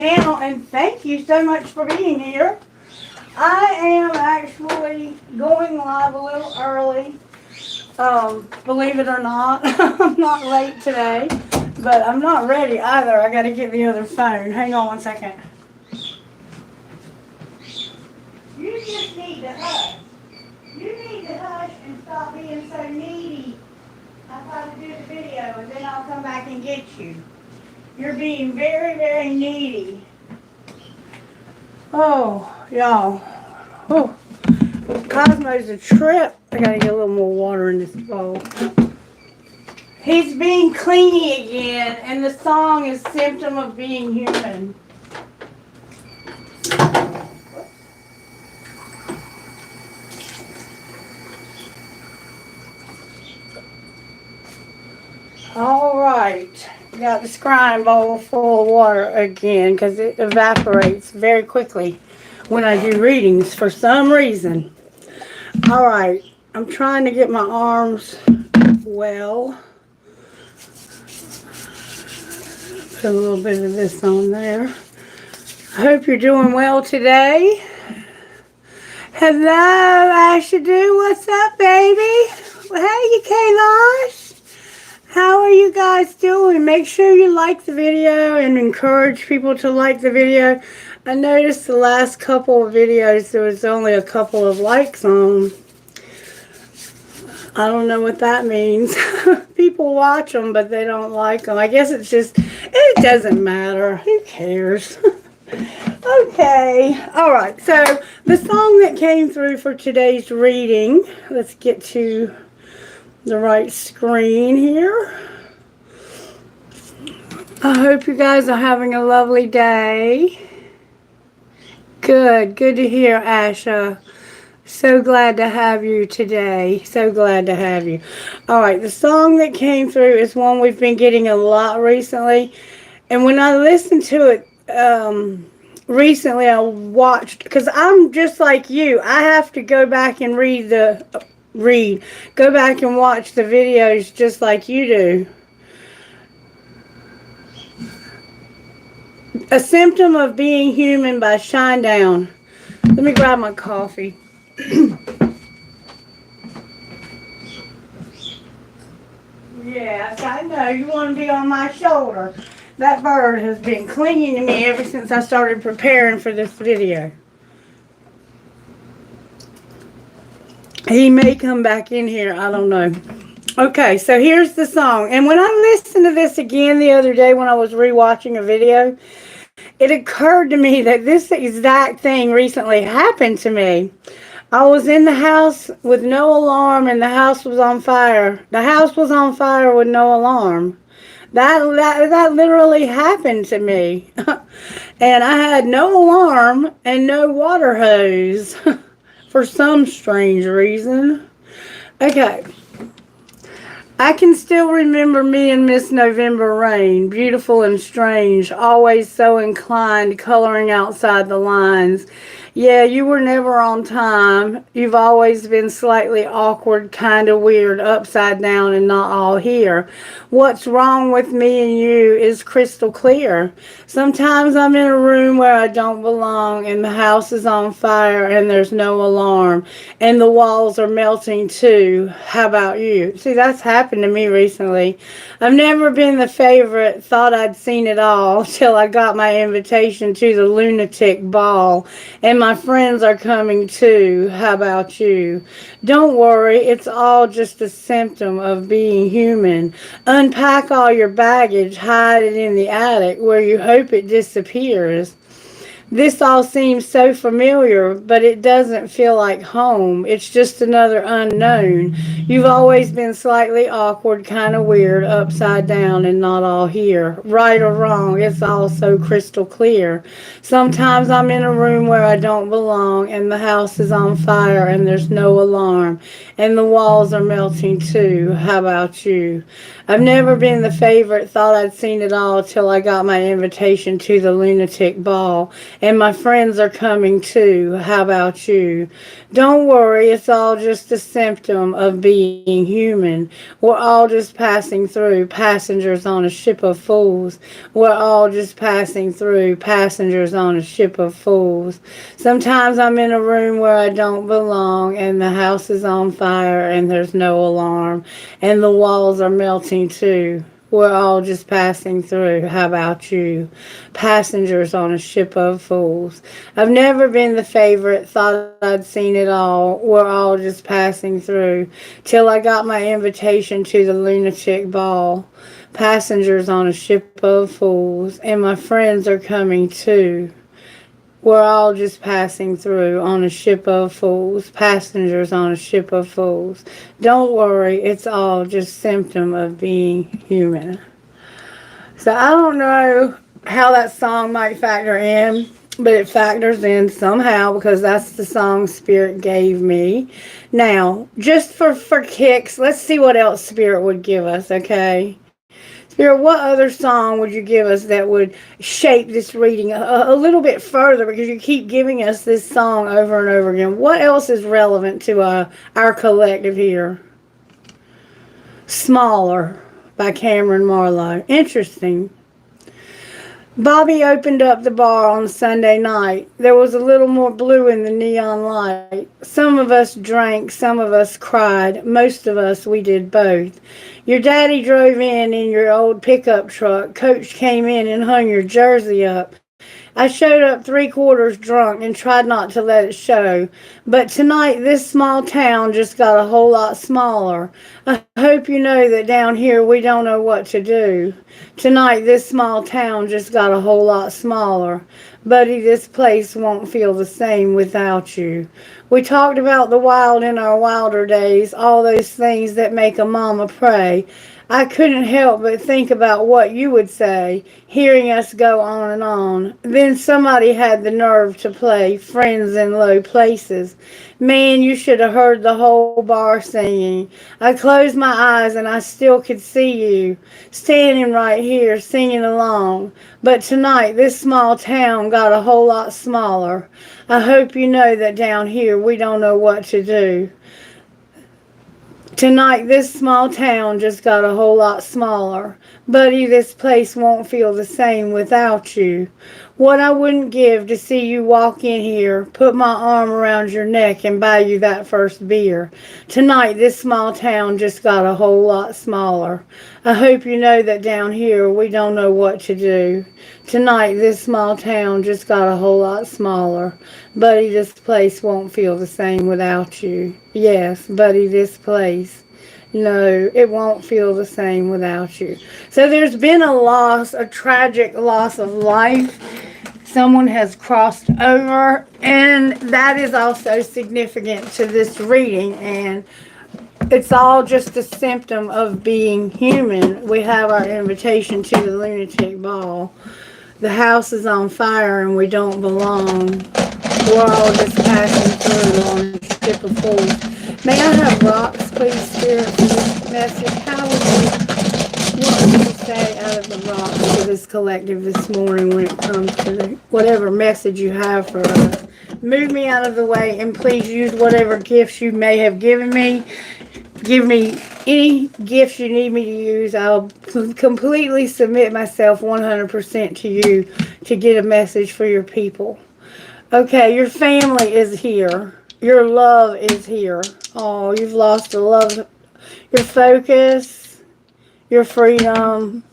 Channel, and thank you so much for being here. I am actually going live a little early. Believe it or not, I'm not late today, but I'm not ready either. I got to get the other phone. Hang on one second. You just need to hush. You need to hush and stop being so needy. I'll try to do the video and then I'll come back and get you. You're being very, very needy. Oh, y'all. Oh, Cosmo's a trip. I gotta get a little more water in this bowl. He's being clingy again, and the song is Symptom of Being Human. All right. Got the scrying bowl full of water again because it evaporates very quickly when I do readings for some reason. All right. I'm trying to get my arms well. Put a little bit of this on there. I hope you're doing well today. Hello, Ashadu. What's up, baby? Well, hey, you Kailash. How are you guys doing? Make sure you like the video and encourage people to like the video. I noticed the last couple of videos there was only a couple of likes on. I don't know what that means. People watch them, but they don't like them. I guess it's just, it doesn't matter. Who cares? Okay. All right. So the song that came through for today's reading, let's get to the right screen here. I hope you guys are having a lovely day. Good to hear, Asha. So glad to have you today. So glad to have you. All right, the song that came through is one we've been getting a lot recently. And when I listened to it recently, I watched, because I'm just like you. I have to go back and go back and watch the videos just like you do. A Symptom of Being Human by Shinedown. Let me grab my coffee. Yes, I know. You want to be on my shoulder. That bird has been clinging to me ever since I started preparing for this video. He may come back in here. I don't know. Okay, so here's the song. And when I listened to this again the other day when I was rewatching a video, it occurred to me that this exact thing recently happened to me. I was in the house with no alarm and the house was on fire. The house was on fire with no alarm. That literally happened to me. And I had no alarm and no water hose for some strange reason. Okay. I can still remember me and Miss November Rain, beautiful and strange, always so inclined, coloring outside the lines. Yeah, you were never on time. You've always been slightly awkward, kind of weird, upside down, and not all here. What's wrong with me and you is crystal clear. Sometimes I'm in a room where I don't belong, and the house is on fire, and there's no alarm, and the walls are melting too. How about you? See, that's happened to me recently. I've never been the favorite, thought I'd seen it all, till I got my invitation to the lunatic ball, and my friends are coming too. How about you? Don't worry, it's all just a symptom of being human. Unpack all your baggage, hide it in the attic where you hope it disappears. This all seems so familiar, but it doesn't feel like home. It's just another unknown. You've always been slightly awkward, kind of weird, upside down, and not all here. Right or wrong, it's all so crystal clear. Sometimes I'm in a room where I don't belong, and the house is on fire, and there's no alarm, and the walls are melting too. How about you? I've never been the favorite, thought I'd seen it all till I got my invitation to the lunatic ball, And my friends are coming too. How about you? Don't worry, it's all just a symptom of being human. We're all just passing through, passengers on a ship of fools. We're all just passing through, passengers on a ship of fools. Sometimes I'm in a room where I don't belong, and the house is on fire, and there's no alarm, and the walls are melting too. We're all just passing through. How about you? Passengers on a ship of fools. I've never been the favorite, thought I'd seen it all. We're all just passing through. Till I got my invitation to the lunatic ball. Passengers on a ship of fools. And my friends are coming too. We're all just passing through on a ship of fools, passengers on a ship of fools. Don't worry, it's all just symptom of being human. So I don't know how that song might factor in, but it factors in somehow because that's the song Spirit gave me. Now, just for kicks, let's see what else Spirit would give us, okay? Spirit, what other song would you give us that would shape this reading a little bit further, because you keep giving us this song over and over again? What else is relevant to our collective here? Smaller by Cameron Marlowe. Interesting. Bobby opened up the bar on Sunday night. There was a little more blue in the neon light. Some of us drank, some of us cried. Most of us, we did both. Your daddy drove in your old pickup truck. Coach came in and hung your jersey up. I showed up 3/4 drunk and tried not to let it show. But tonight, this small town just got a whole lot smaller. I hope you know that down here we don't know what to do. Tonight, this small town just got a whole lot smaller. Buddy, this place won't feel the same without you. We talked about the wild in our wilder days, all those things that make a mama pray. I couldn't help but think about what you would say, hearing us go on and on. Then somebody had the nerve to play Friends in Low Places. Man, you should have heard the whole bar singing. I closed my eyes and I still could see you, standing right here singing along. But tonight, this small town got a whole lot smaller. I hope you know that down here we don't know what to do. Tonight, this small town just got a whole lot smaller. Buddy, this place won't feel the same without you. What I wouldn't give to see you walk in here, put my arm around your neck and buy you that first beer. Tonight, this small town just got a whole lot smaller. I hope you know that down here we don't know what to do. Tonight, this small town just got a whole lot smaller. Buddy, this place won't feel the same without you. Yes, buddy, this place. No, it won't feel the same without you. So there's been a loss, a tragic loss of life. Someone has crossed over, and that is also significant to this reading, and it's all just a symptom of being human. We have our invitation to the lunatic ball. The house is on fire and we don't belong. We're all just passing through on a ship of fools. May I have rocks, please, Spirit, for this message? How would you, what would you say out of the rocks to this collective this morning when it comes to whatever message you have for us? Move me out of the way and please use whatever gifts you may have given me. Give me any gifts you need me to use. I'll completely submit myself 100% to you to get a message for your people. Okay, your family is here. Your love is here. Oh, you've lost the love, your focus, your freedom,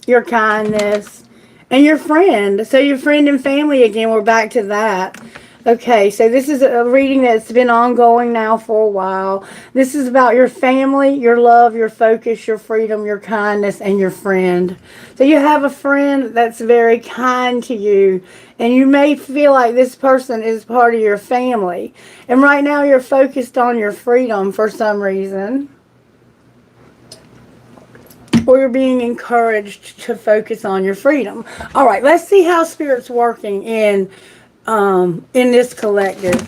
your kindness, and your friend. So your friend and family again, we're back to that. Okay, so this is a reading that's been ongoing now for a while. This is about your family, your love, your focus, your freedom, your kindness, and your friend. So you have a friend that's very kind to you, and you may feel like this person is part of your family. And right now you're focused on your freedom for some reason. Or you're being encouraged to focus on your freedom. All right, let's see how Spirit's working in this collective.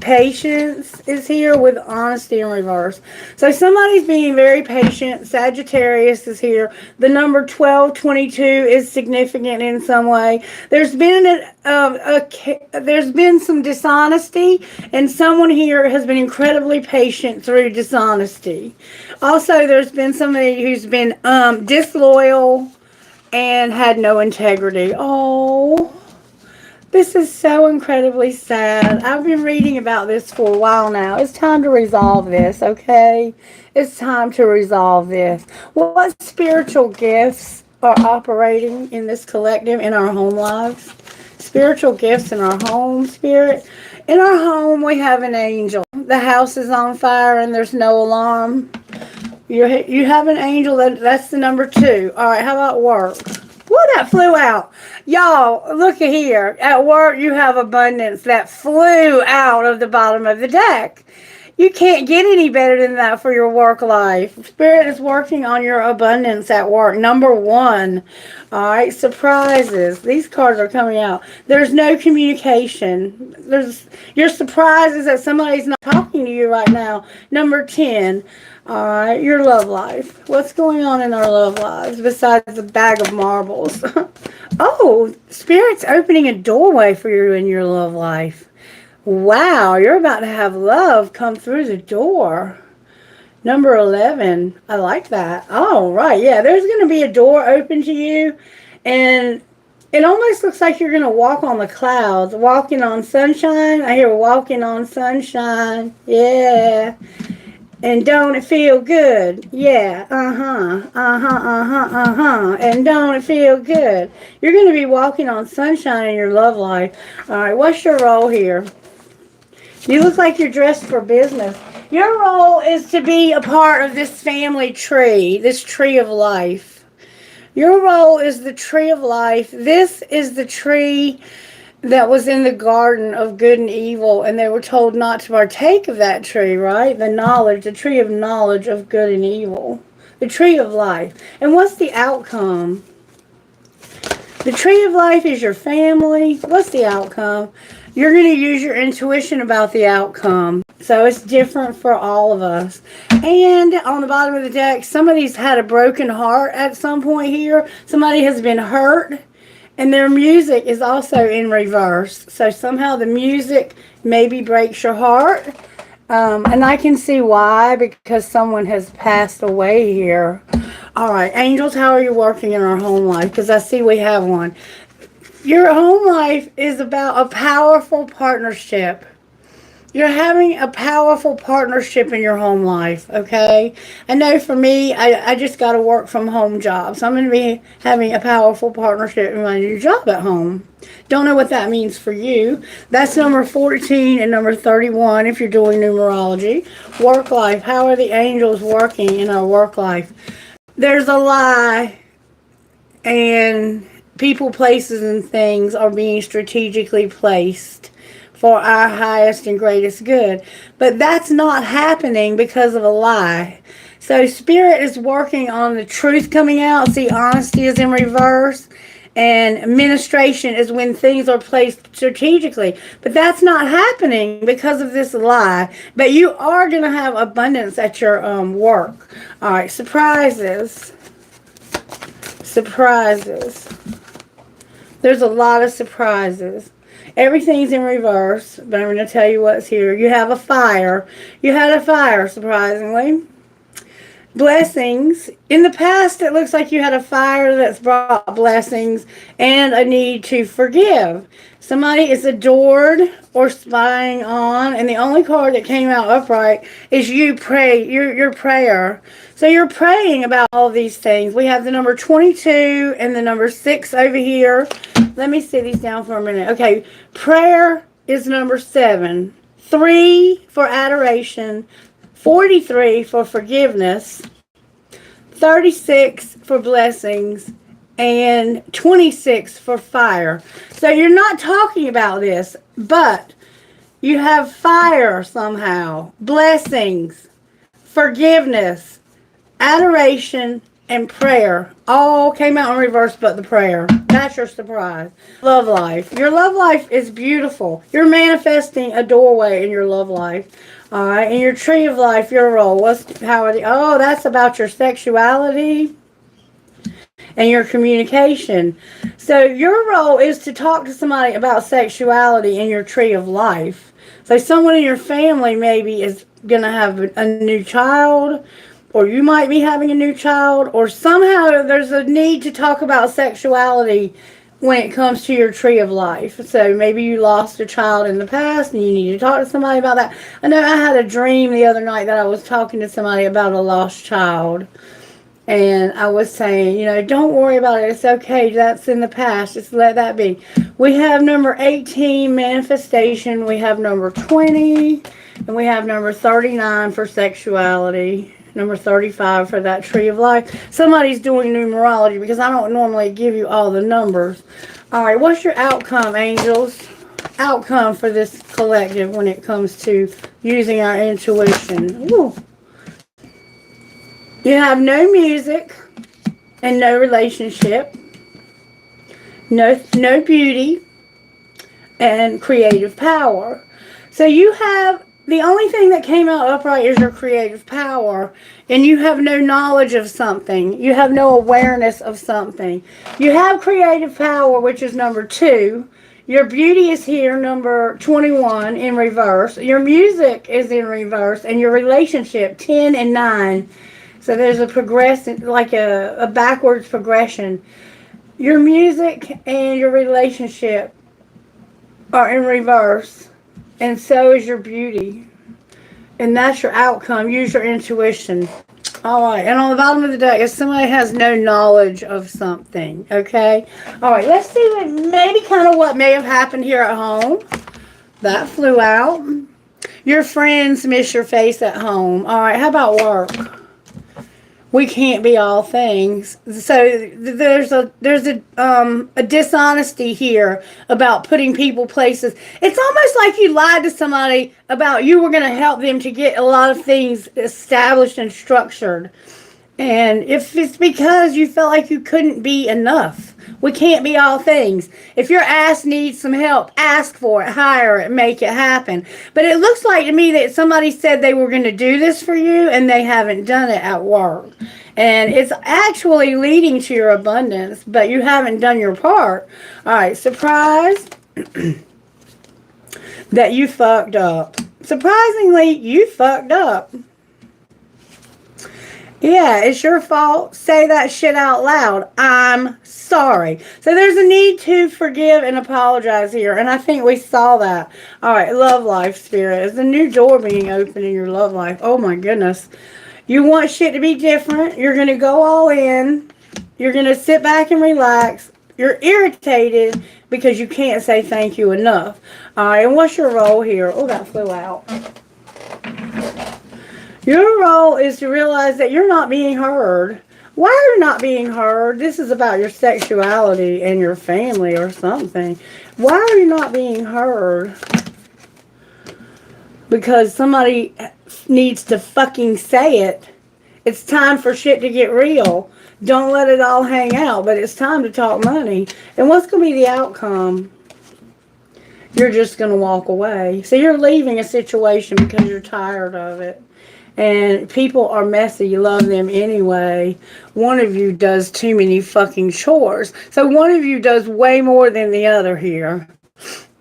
Patience is here with honesty in reverse. So somebody's being very patient. Sagittarius is here. The number 1222 is significant in some way. There's been there's been some dishonesty, and someone here has been incredibly patient through dishonesty. Also, there's been somebody who's been disloyal and had no integrity. Oh, this is so incredibly sad. I've been reading about this for a while now. It's time to resolve this, okay? It's time to resolve this. What spiritual gifts are operating in this collective in our home lives? Spiritual gifts in our home, spirit. In our home, we have an angel. The house is on fire and there's no alarm. You have an angel. That's the number 2. All right, how about work? Woo, that flew out. Y'all, look at here. At work, you have abundance that flew out of the bottom of the deck. You can't get any better than that for your work life. Spirit is working on your abundance at work. Number 1. All right, surprises. These cards are coming out. There's no communication. Your surprise is that somebody's not talking to you right now. Number 10. All right, your love life. What's going on in our love lives besides a bag of marbles? Oh, Spirit's opening a doorway for you in your love life. Wow, you're about to have love come through the door. Number 11. I like that. Oh, right. Yeah, there's going to be a door open to you. And it almost looks like you're going to walk on the clouds. Walking on sunshine. I hear walking on sunshine. Yeah. And don't it feel good? Yeah. And don't it feel good? You're going to be walking on sunshine in your love life. All right. What's your role here? You look like you're dressed for business. Your role is to be a part of this family tree, this tree of life. Your role is the tree of life. This is the tree that was in the garden of good and evil, and they were told not to partake of that tree, right? The tree of knowledge of good and evil. The tree of life. And what's the outcome? The tree of life is your family. What's the outcome? You're going to use your intuition about the outcome. So it's different for all of us. And on the bottom of the deck, somebody's had a broken heart at some point here. Somebody has been hurt. And their music is also in reverse. So somehow the music maybe breaks your heart. And I can see why, because someone has passed away here. All right, angels, how are you working in our home life? Because I see we have one. Your home life is about a powerful partnership. You're having a powerful partnership in your home life, okay? I know for me, I just got a work from home job. So I'm going to be having a powerful partnership in my new job at home. Don't know what that means for you. That's number 14 and number 31 if you're doing numerology. Work life. How are the angels working in our work life? There's a lie, and people, places, and things are being strategically placed for our highest and greatest good. But that's not happening because of a lie. So Spirit is working on the truth coming out. See, honesty is in reverse. And administration is when things are placed strategically. But that's not happening because of this lie. But you are going to have abundance at your work. All right, surprises. Surprises. There's a lot of surprises. Everything's in reverse, but I'm going to tell you what's here. You have a fire. You had a fire, surprisingly. Blessings. In the past, it looks like you had a fire that's brought blessings and a need to forgive. Somebody is adored or spying on, and the only card that came out upright is you pray, your prayer. So you're praying about all these things. We have the number 22 and the number 6 over here. Let me sit these down for a minute. Okay, prayer is number 7. 3 for adoration. 43 for forgiveness. 36 for blessings. And 26 for fire. So you're not talking about this, but you have fire somehow. Blessings. Forgiveness. Adoration and prayer all came out in reverse but the prayer. That's your surprise. Love life. Your love life is beautiful. You're manifesting a doorway in your love life. All right. In your tree of life, your role. Oh, that's about your sexuality and your communication. So your role is to talk to somebody about sexuality in your tree of life. So someone in your family maybe is going to have a new child, or you might be having a new child, or somehow there's a need to talk about sexuality when it comes to your tree of life. So maybe you lost a child in the past and you need to talk to somebody about that. I know I had a dream the other night that I was talking to somebody about a lost child. And I was saying, you know, don't worry about it. It's okay. That's in the past. Just let that be. We have number 18, manifestation. We have number 20. And we have number 39 for sexuality. Number 35 for that tree of life. Somebody's doing numerology because I don't normally give you all the numbers. All right, what's your outcome, angels? Outcome for this collective when it comes to using our intuition. Ooh. You have no music and no relationship, no beauty and creative power. So you have, the only thing that came out upright is your creative power, and you have no knowledge of something. You have no awareness of something. You have creative power, which is number 2. Your beauty is here, number 21, in reverse. Your music is in reverse, and your relationship, 10 and 9. So there's a progression, like a backwards progression. Your music and your relationship are in reverse. And so is your beauty. And that's your outcome. Use your intuition. All right. And on the bottom of the deck, if somebody has no knowledge of something, okay? All right. Let's see what maybe kind of what may have happened here at home. That flew out. Your friends miss your face at home. All right. How about work? We can't be all things. So there's a dishonesty here about putting people places. It's almost like you lied to somebody about you were going to help them to get a lot of things established and structured. And if it's because you felt like you couldn't be enough. We can't be all things. If your ass needs some help, ask for it, hire it, make it happen. But it looks like to me that somebody said they were going to do this for you and they haven't done it at work. And it's actually leading to your abundance, but you haven't done your part. All right, surprise that you fucked up. Surprisingly, you fucked up. Yeah, it's your fault. Say that shit out loud. I'm sorry. So there's a need to forgive and apologize here. And I think we saw that. All right, love life, spirit. Is a new door being opened in your love life. Oh my goodness. You want shit to be different. You're going to go all in. You're going to sit back and relax. You're irritated because you can't say thank you enough. All right, and what's your role here? Oh, that flew out. Your role is to realize that you're not being heard. Why are you not being heard? This is about your sexuality and your family or something. Why are you not being heard? Because somebody needs to fucking say it. It's time for shit to get real. Don't let it all hang out, but it's time to talk money. And what's going to be the outcome? You're just going to walk away. So you're leaving a situation because you're tired of it. And people are messy. You love them anyway. One of you does too many fucking chores. So one of you does way more than the other here.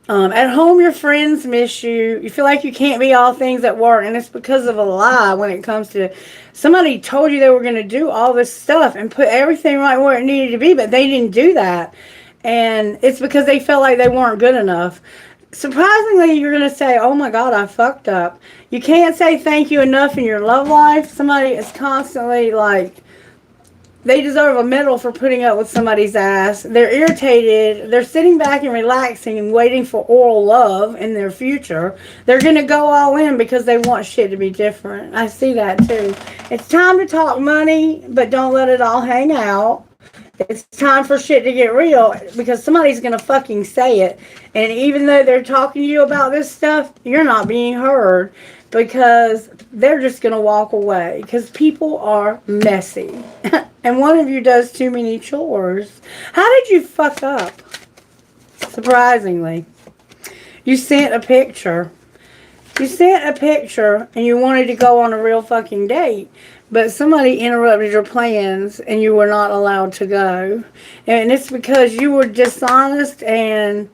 At home, your friends miss you. You feel like you can't be all things at work. And it's because of a lie when it comes to somebody told you they were going to do all this stuff and put everything right where it needed to be. But they didn't do that. And it's because they felt like they weren't good enough. Surprisingly, you're going to say, oh my God, I fucked up. You can't say thank you enough in your love life. Somebody is constantly like, they deserve a medal for putting up with somebody's ass. They're irritated. They're sitting back and relaxing and waiting for oral love in their future. They're going to go all in because they want shit to be different. I see that too. It's time to talk money, but don't let it all hang out. It's time for shit to get real because somebody's going to fucking say it. And even though they're talking to you about this stuff, you're not being heard because they're just going to walk away because people are messy. And one of you does too many chores. How did you fuck up? Surprisingly. You sent a picture. You sent a picture and you wanted to go on a real fucking date. But somebody interrupted your plans and you were not allowed to go. And it's because you were dishonest and...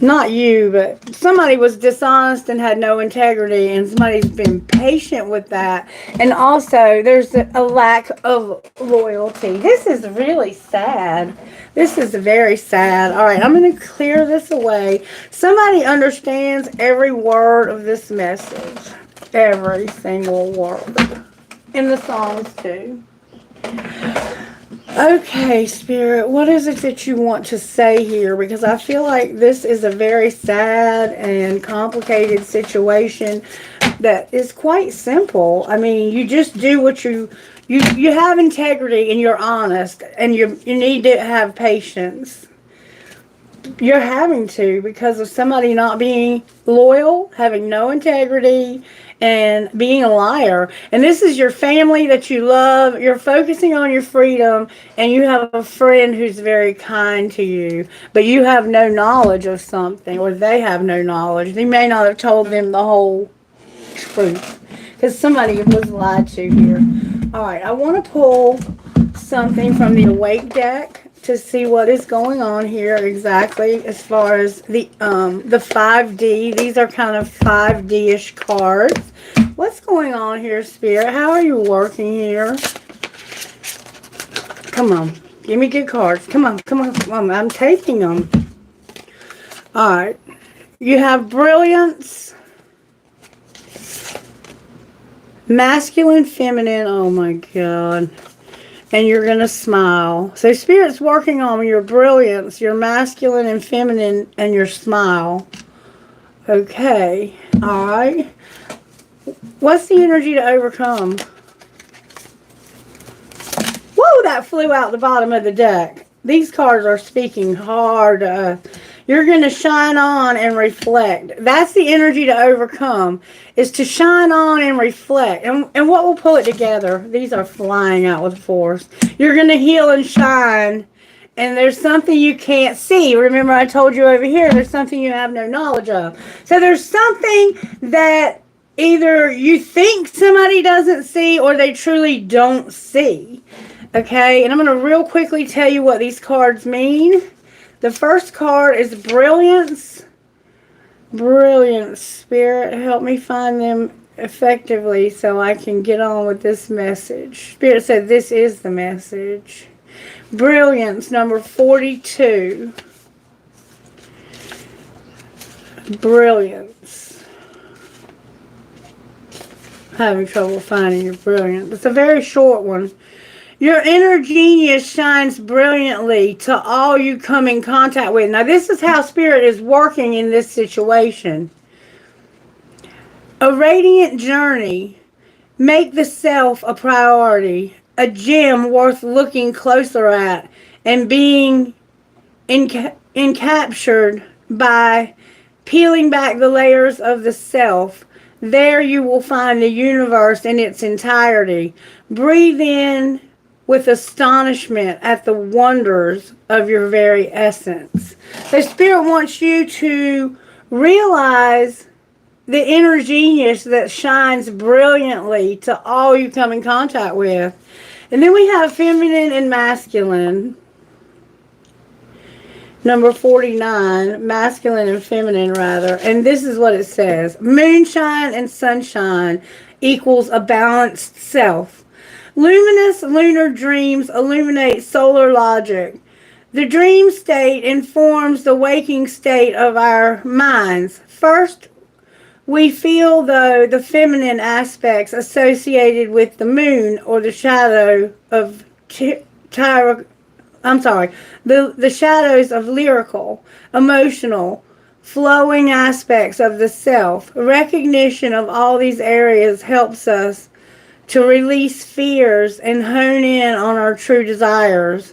Not you, but somebody was dishonest and had no integrity, and somebody's been patient with that. And also, there's a lack of loyalty. This is really sad. This is very sad. All right, I'm going to clear this away. Somebody understands every word of this message. Every single word. In the songs, too. Okay, Spirit, what is it that you want to say here? Because I feel like this is a very sad and complicated situation that is quite simple. I mean, you just do what you have integrity and you're honest and you need to have patience. You're having to because of somebody not being loyal, having no integrity, and being a liar. And this is your family that you love. You're focusing on your freedom, and you have a friend who's very kind to you, but you have no knowledge of something, or they have no knowledge. They may not have told them the whole truth because somebody was lied to here. All right, I want to pull something from the Awake deck to see what is going on here exactly as far as the 5D. These are kind of 5D-ish cards. What's going on here, Spirit? How are you working here? Come on. Give me good cards. Come on, come on, come on. I'm taking them. All right. You have brilliance. Masculine, feminine. Oh, my God. And you're going to smile. So Spirit's working on your brilliance, your masculine and feminine, and your smile. Okay. All right. What's the energy to overcome? Whoa, that flew out the bottom of the deck. These cards are speaking hard. You're going to shine on and reflect. That's the energy to overcome, is to shine on and reflect. And what will pull it together? These are flying out with force. You're going to heal and shine, and there's something you can't see. Remember, I told you over here, there's something you have no knowledge of. So there's something that either you think somebody doesn't see or they truly don't see. Okay, and I'm going to real quickly tell you what these cards mean. The first card is brilliance. Brilliance. Spirit, help me find them effectively so I can get on with this message. Spirit said this is the message. Brilliance, number 42. Brilliance. Having trouble finding your brilliance. It's a very short one. Your inner genius shines brilliantly to all you come in contact with. Now, this is how Spirit is working in this situation. A radiant journey. Make the self a priority. A gem worth looking closer at and being encaptured by peeling back the layers of the self. There you will find the universe in its entirety. Breathe in with astonishment at the wonders of your very essence. The Spirit wants you to realize the inner genius that shines brilliantly to all you come in contact with. And then we have feminine and masculine. Number 49, masculine and feminine rather. And this is what it says. Moonshine and sunshine equals a balanced self. Luminous lunar dreams illuminate solar logic. The dream state informs the waking state of our minds. First, we feel, though, the feminine aspects associated with the moon or the shadow of the shadows of lyrical, emotional, flowing aspects of the self. Recognition of all these areas helps us to release fears and hone in on our true desires.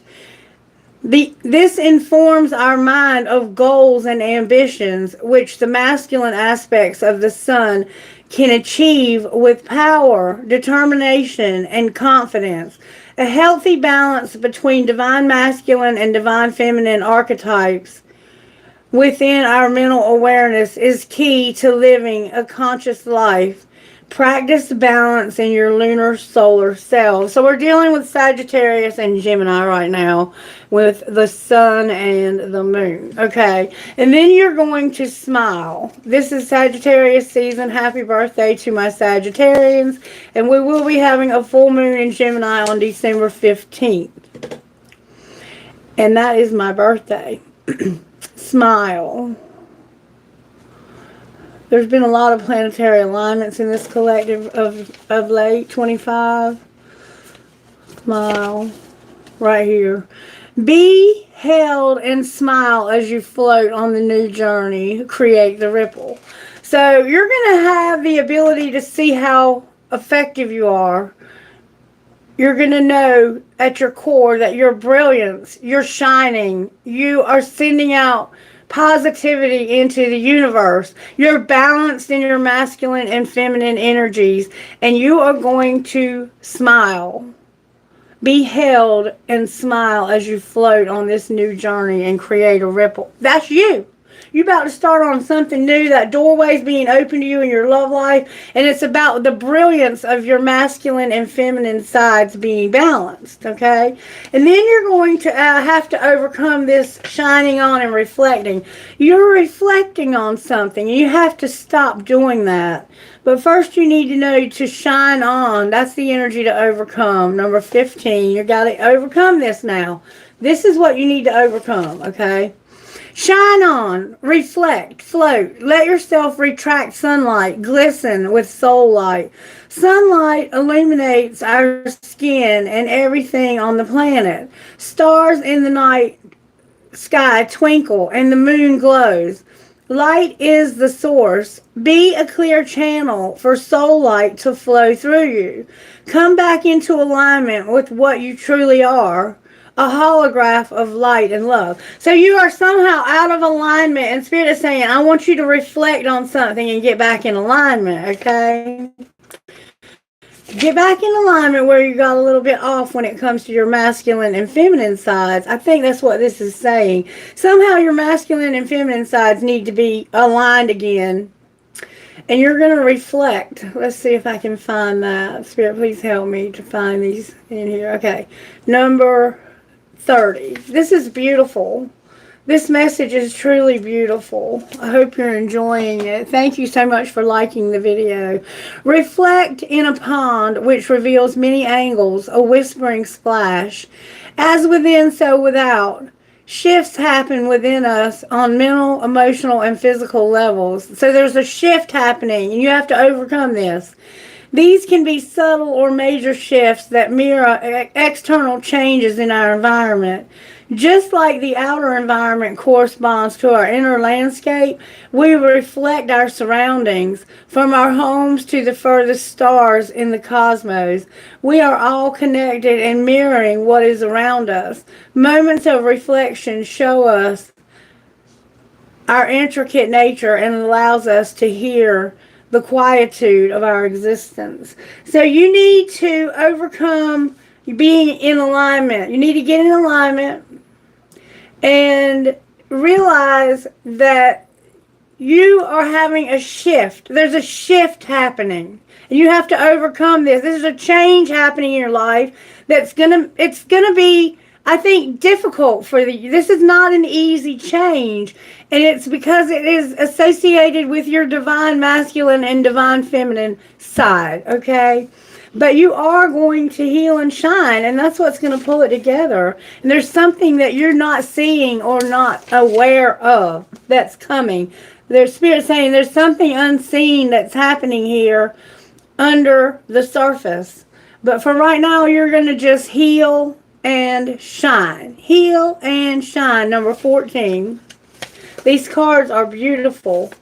This informs our mind of goals and ambitions, which the masculine aspects of the sun can achieve with power, determination, and confidence. A healthy balance between divine masculine and divine feminine archetypes within our mental awareness is key to living a conscious life. Practice balance in your lunar solar self. So we're dealing with Sagittarius and Gemini right now with the sun and the moon. Okay. And then you're going to smile. This is Sagittarius season. Happy birthday to my Sagittarians. And we will be having a full moon in Gemini on December 15th. And that is my birthday. Smile. There's been a lot of planetary alignments in this collective of late. 25. Smile. Right here. Be held and smile as you float on the new journey. Create the ripple. So you're going to have the ability to see how effective you are. You're going to know at your core that your brilliance, you're shining. You are sending out positivity into the universe. You're balanced in your masculine and feminine energies, and you are going to smile. Be held and smile as you float on this new journey and create a ripple. That's you. You're about to start on something new. That doorway's being open to you in your love life. And it's about the brilliance of your masculine and feminine sides being balanced. Okay? And then you're going to have to overcome this shining on and reflecting. You're reflecting on something. And you have to stop doing that. But first you need to know to shine on. That's the energy to overcome. Number 15. You got to overcome this now. This is what you need to overcome. Okay? Shine on, reflect, float. Let yourself retract sunlight, glisten with soul light. Sunlight illuminates our skin and everything on the planet. Stars in the night sky twinkle and the moon glows. Light is the source. Be a clear channel for soul light to flow through you. Come back into alignment with what you truly are. A holograph of light and love. So you are somehow out of alignment, and Spirit is saying, I want you to reflect on something and get back in alignment, okay? Get back in alignment where you got a little bit off when it comes to your masculine and feminine sides. I think that's what this is saying. Somehow your masculine and feminine sides need to be aligned again. And you're going to reflect. Let's see if I can find that. Spirit, please help me to find these in here. Okay. Number 30. This is beautiful. This message is truly beautiful. I hope you're enjoying it. Thank you so much for liking the video. Reflect in a pond which reveals many angles, a whispering splash. As within, so without. Shifts happen within us on mental, emotional, and physical levels. So there's a shift happening, and you have to overcome this. These can be subtle or major shifts that mirror external changes in our environment. Just like the outer environment corresponds to our inner landscape, we reflect our surroundings, from our homes to the furthest stars in the cosmos. We are all connected and mirroring what is around us. Moments of reflection show us our intricate nature and allows us to hear the quietude of our existence. So you need to overcome being in alignment. You need to get in alignment and realize that you are having a shift. There's a shift happening. And you have to overcome this. This is a change happening in your life it's gonna be, I think, difficult for you. This is not an easy change. And it's because it is associated with your divine masculine and divine feminine side, okay? But you are going to heal and shine, and that's what's going to pull it together. And there's something that you're not seeing or not aware of that's coming. There's Spirit saying there's something unseen that's happening here under the surface. But for right now, you're going to just heal and shine. Heal and shine, number 14. These cards are beautiful.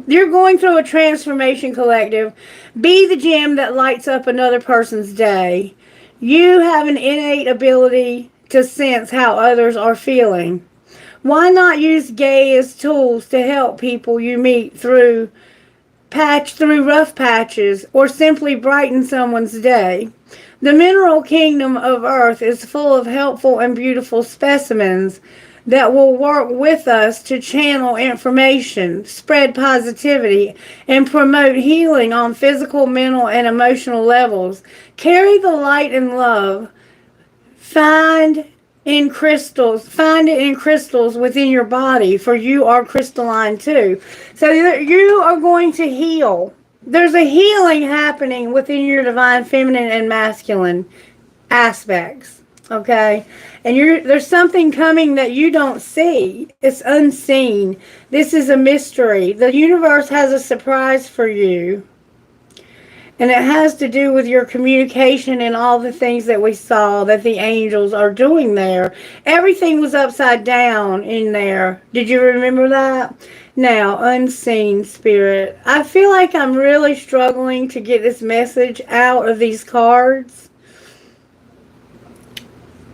You're going through a transformation, collective. Be the gem that lights up another person's day. You have an innate ability to sense how others are feeling. Why not use gay as tools to help people you meet through rough patches, or simply brighten someone's day? The mineral kingdom of Earth is full of helpful and beautiful specimens that will work with us to channel information, spread positivity, and promote healing on physical, mental, and emotional levels. Carry the light and love. Find it in crystals within your body, for you are crystalline too. So you are going to heal. There's a healing happening within your divine feminine and masculine aspects. Okay? And there's something coming that you don't see. It's unseen. This is a mystery. The universe has a surprise for you. And it has to do with your communication and all the things that we saw that the angels are doing there. Everything was upside down in there. Did you remember that? Now, unseen spirit. I feel like I'm really struggling to get this message out of these cards.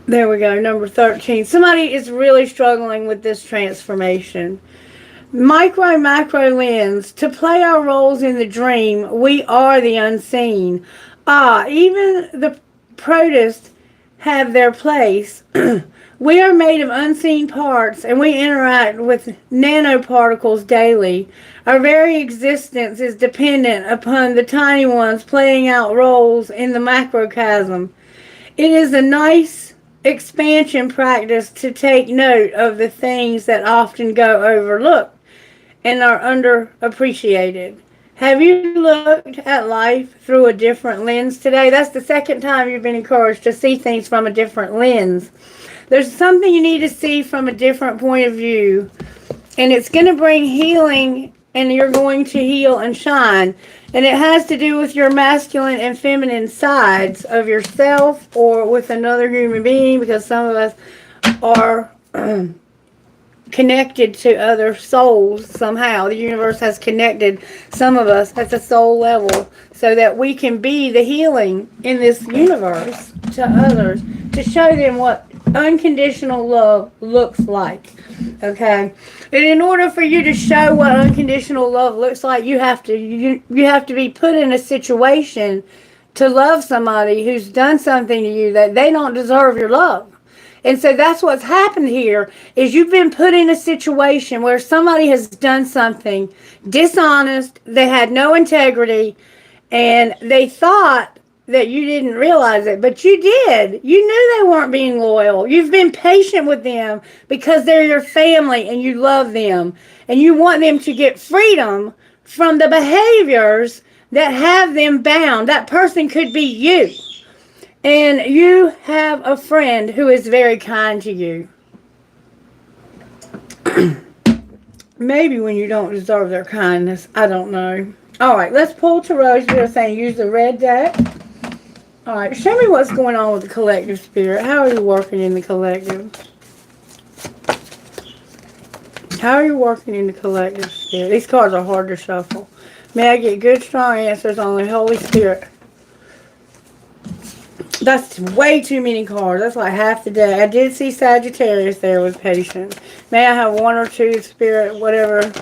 There we go, number 13. Somebody is really struggling with this transformation. Macro lens. To play our roles in the dream, we are the unseen. Even the protists have their place. We are made of unseen parts, and we interact with nanoparticles daily. Our very existence is dependent upon the tiny ones playing out roles in the macrocosm. It is a nice expansion practice to take note of the things that often go overlooked and are underappreciated. Have you looked at life through a different lens today? That's the second time you've been encouraged to see things from a different lens. There's something you need to see from a different point of view, and it's going to bring healing, and you're going to heal and shine. And it has to do with your masculine and feminine sides of yourself or with another human being, because some of us are connected to other souls somehow. The universe has connected some of us at the soul level so that we can be the healing in this universe to others, to show them what unconditional love looks like. Okay? And in order for you to show what unconditional love looks like, you have to be put in a situation to love somebody who's done something to you that they don't deserve your love. And so that's what's happened here, is you've been put in a situation where somebody has done something dishonest, they had no integrity, and they thought that you didn't realize it, but you did. You knew they weren't being loyal. You've been patient with them because they're your family and you love them. And you want them to get freedom from the behaviors that have them bound. That person could be you. And you have a friend who is very kind to you. Maybe when you don't deserve their kindness. I don't know. All right, let's pull Tarot. They're saying use the red deck. All right, show me what's going on with the collective spirit. How are you working in the collective? How are you working in the collective spirit? These cards are hard to shuffle. May I get good, strong answers on the Holy Spirit? That's way too many cards. That's like half the day. I did see Sagittarius there with patience. May I have one or two, Spirit, whatever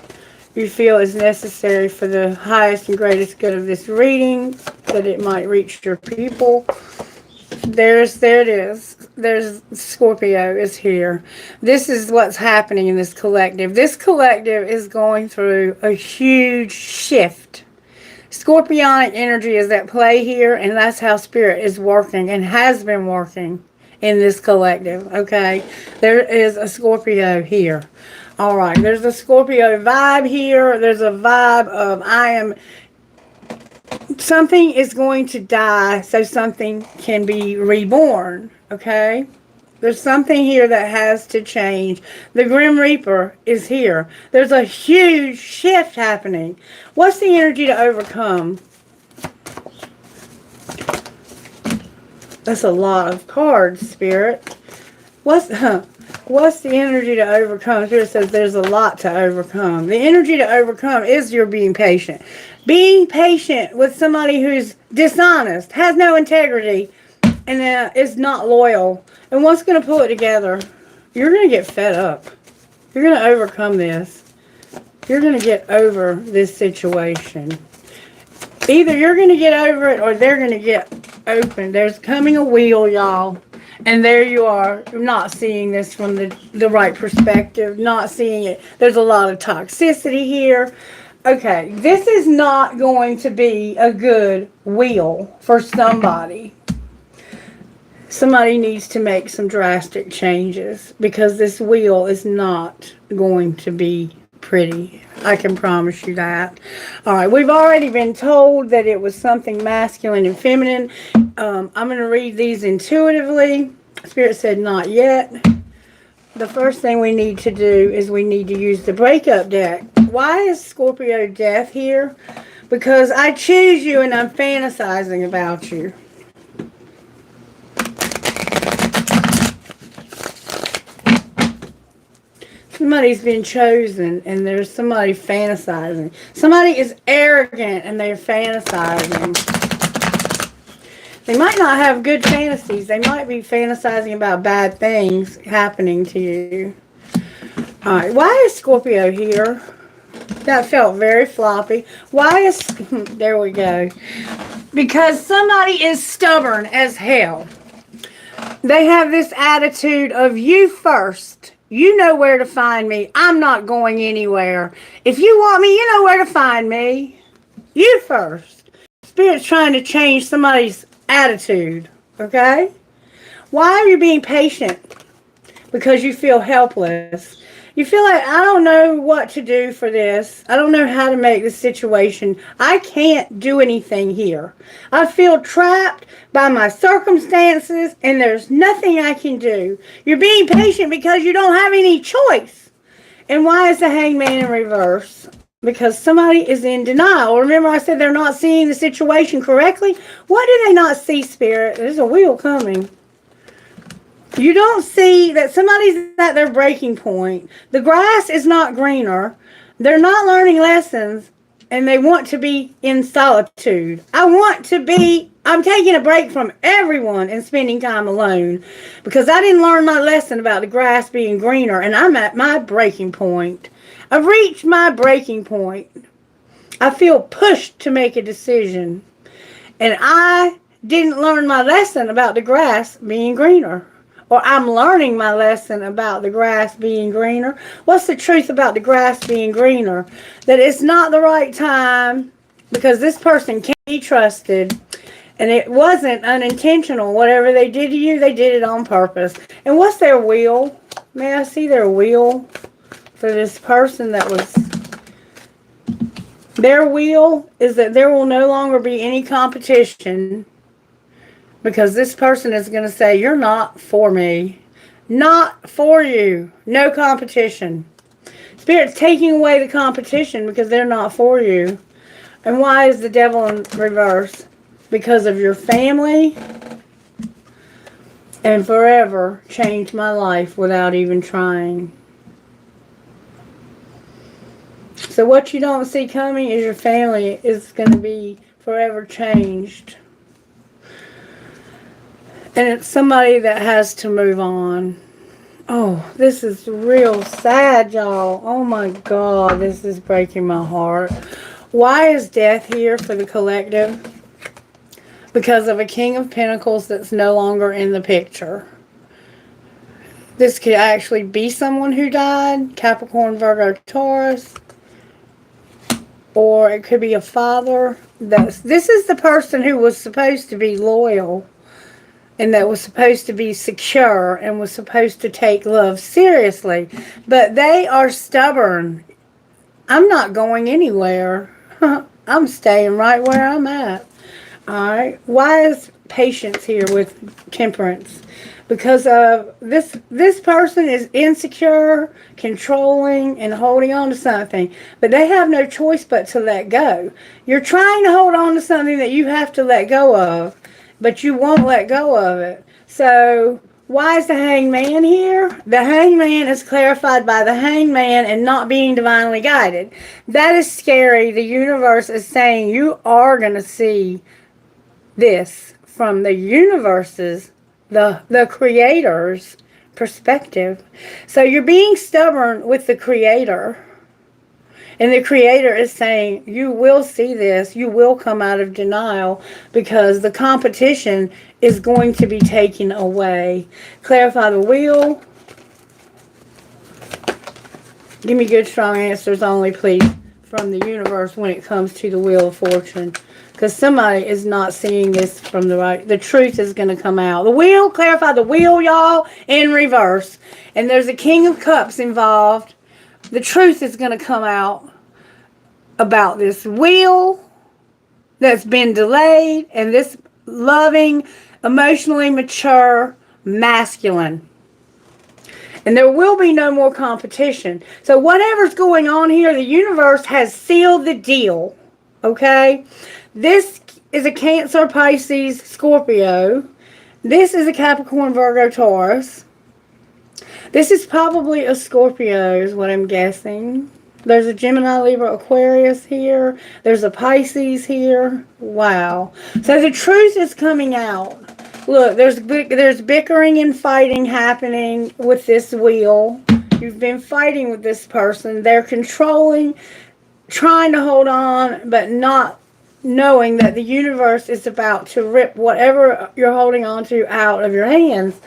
you feel is necessary for the highest and greatest good of this reading, that it might reach your people. There it is. There's Scorpio is here. This is what's happening in this collective. This collective is going through a huge shift. Scorpionic energy is at play here, and that's how Spirit is working and has been working in this collective, okay? There is a Scorpio here. All right, there's a Scorpio vibe here. There's a vibe of something is going to die so something can be reborn, okay? There's something here that has to change. The Grim Reaper is here. There's a huge shift happening. What's the energy to overcome? That's a lot of cards, Spirit. What's the energy to overcome? Spirit says there's a lot to overcome. The energy to overcome is your being patient. Being patient with somebody who's dishonest, has no integrity, and is not loyal. And what's going to pull it together? You're going to get fed up. You're going to overcome this. You're going to get over this situation. Either you're going to get over it or they're going to get open. There's coming a wheel, y'all. And there you are, not seeing this from the right perspective, not seeing it. There's a lot of toxicity here. Okay, this is not going to be a good wheel for somebody. Somebody needs to make some drastic changes because this wheel is not going to be pretty. I can promise you that. All right, we've already been told that it was something masculine and feminine. I'm going to read these intuitively. Spirit said not yet. The first thing we need to do is we need to use the breakup deck. Why is Scorpio death here? Because I choose you and I'm fantasizing about you. Somebody's been chosen and there's somebody fantasizing. Somebody is arrogant and they're fantasizing. They might not have good fantasies. They might be fantasizing about bad things happening to you. Alright, why is Scorpio here? That felt very floppy. Why is... there we go. Because somebody is stubborn as hell. They have this attitude of you first. You know where to find me. I'm not going anywhere. If you want me, you know where to find me. You first. Spirit's trying to change somebody's attitude. Okay? Why are you being patient? Because you feel helpless. You feel like, I don't know what to do for this. I don't know how to make this situation. I can't do anything here. I feel trapped by my circumstances and there's nothing I can do. You're being patient because you don't have any choice. And why is the Hangman in reverse? Because somebody is in denial. Remember I said they're not seeing the situation correctly? What do they not see, Spirit? There's a wheel coming. You don't see that somebody's at their breaking point. The grass is not greener. They're not learning lessons. And they want to be in solitude. I'm taking a break from everyone and spending time alone. Because I didn't learn my lesson about the grass being greener. And I'm at my breaking point. I've reached my breaking point. I feel pushed to make a decision. And I didn't learn my lesson about the grass being greener. Or I'm learning my lesson about the grass being greener. What's the truth about the grass being greener? That it's not the right time because this person can't be trusted. And it wasn't unintentional. Whatever they did to you, they did it on purpose. And what's their will? May I see their will for this person that was... Their will is that there will no longer be any competition. Because this person is going to say, you're not for me. Not for you. No competition. Spirit's taking away the competition because they're not for you. And why is the devil in reverse? Because of your family. And forever changed my life without even trying. So what you don't see coming is your family is going to be forever changed. And it's somebody that has to move on. Oh, this is real sad, y'all. Oh my God, this is breaking my heart. Why is death here for the collective? Because of a King of Pentacles that's no longer in the picture. This could actually be someone who died. Capricorn, Virgo, Taurus. Or it could be a father. This is the person who was supposed to be loyal. And that was supposed to be secure and was supposed to take love seriously. But they are stubborn. I'm not going anywhere. I'm staying right where I'm at. Alright. Why is patience here with temperance? Because of this person is insecure, controlling, and holding on to something. But they have no choice but to let go. You're trying to hold on to something that you have to let go of. But you won't let go of it. So Why is the hangman here? The hangman is clarified by the hangman and not being divinely guided. That is scary. The universe is saying you are going to see this from the universe's, the creator's perspective. So you're being stubborn with the creator. And the creator is saying, you will see this. You will come out of denial because the competition is going to be taken away. Clarify the wheel. Give me good, strong answers only, please, from the universe when it comes to the Wheel of Fortune. Because somebody is not seeing this from the right. The truth is going to come out. The wheel, clarify the wheel, y'all, in reverse. And there's a King of Cups involved. The truth is going to come out about this wheel that's been delayed and this loving, emotionally mature masculine. And there will be no more competition. So whatever's going on here, the universe has sealed the deal. Okay? This is a Cancer, Pisces, Scorpio. This is a Capricorn, Virgo, Taurus. This is probably a Scorpio is what I'm guessing. There's a Gemini, Libra, Aquarius here. There's a Pisces here. Wow. So the truth is coming out. Look, there's bickering and fighting happening with this wheel. You've been fighting with this person. They're controlling, trying to hold on, but not knowing that the universe is about to rip whatever you're holding on to out of your hands.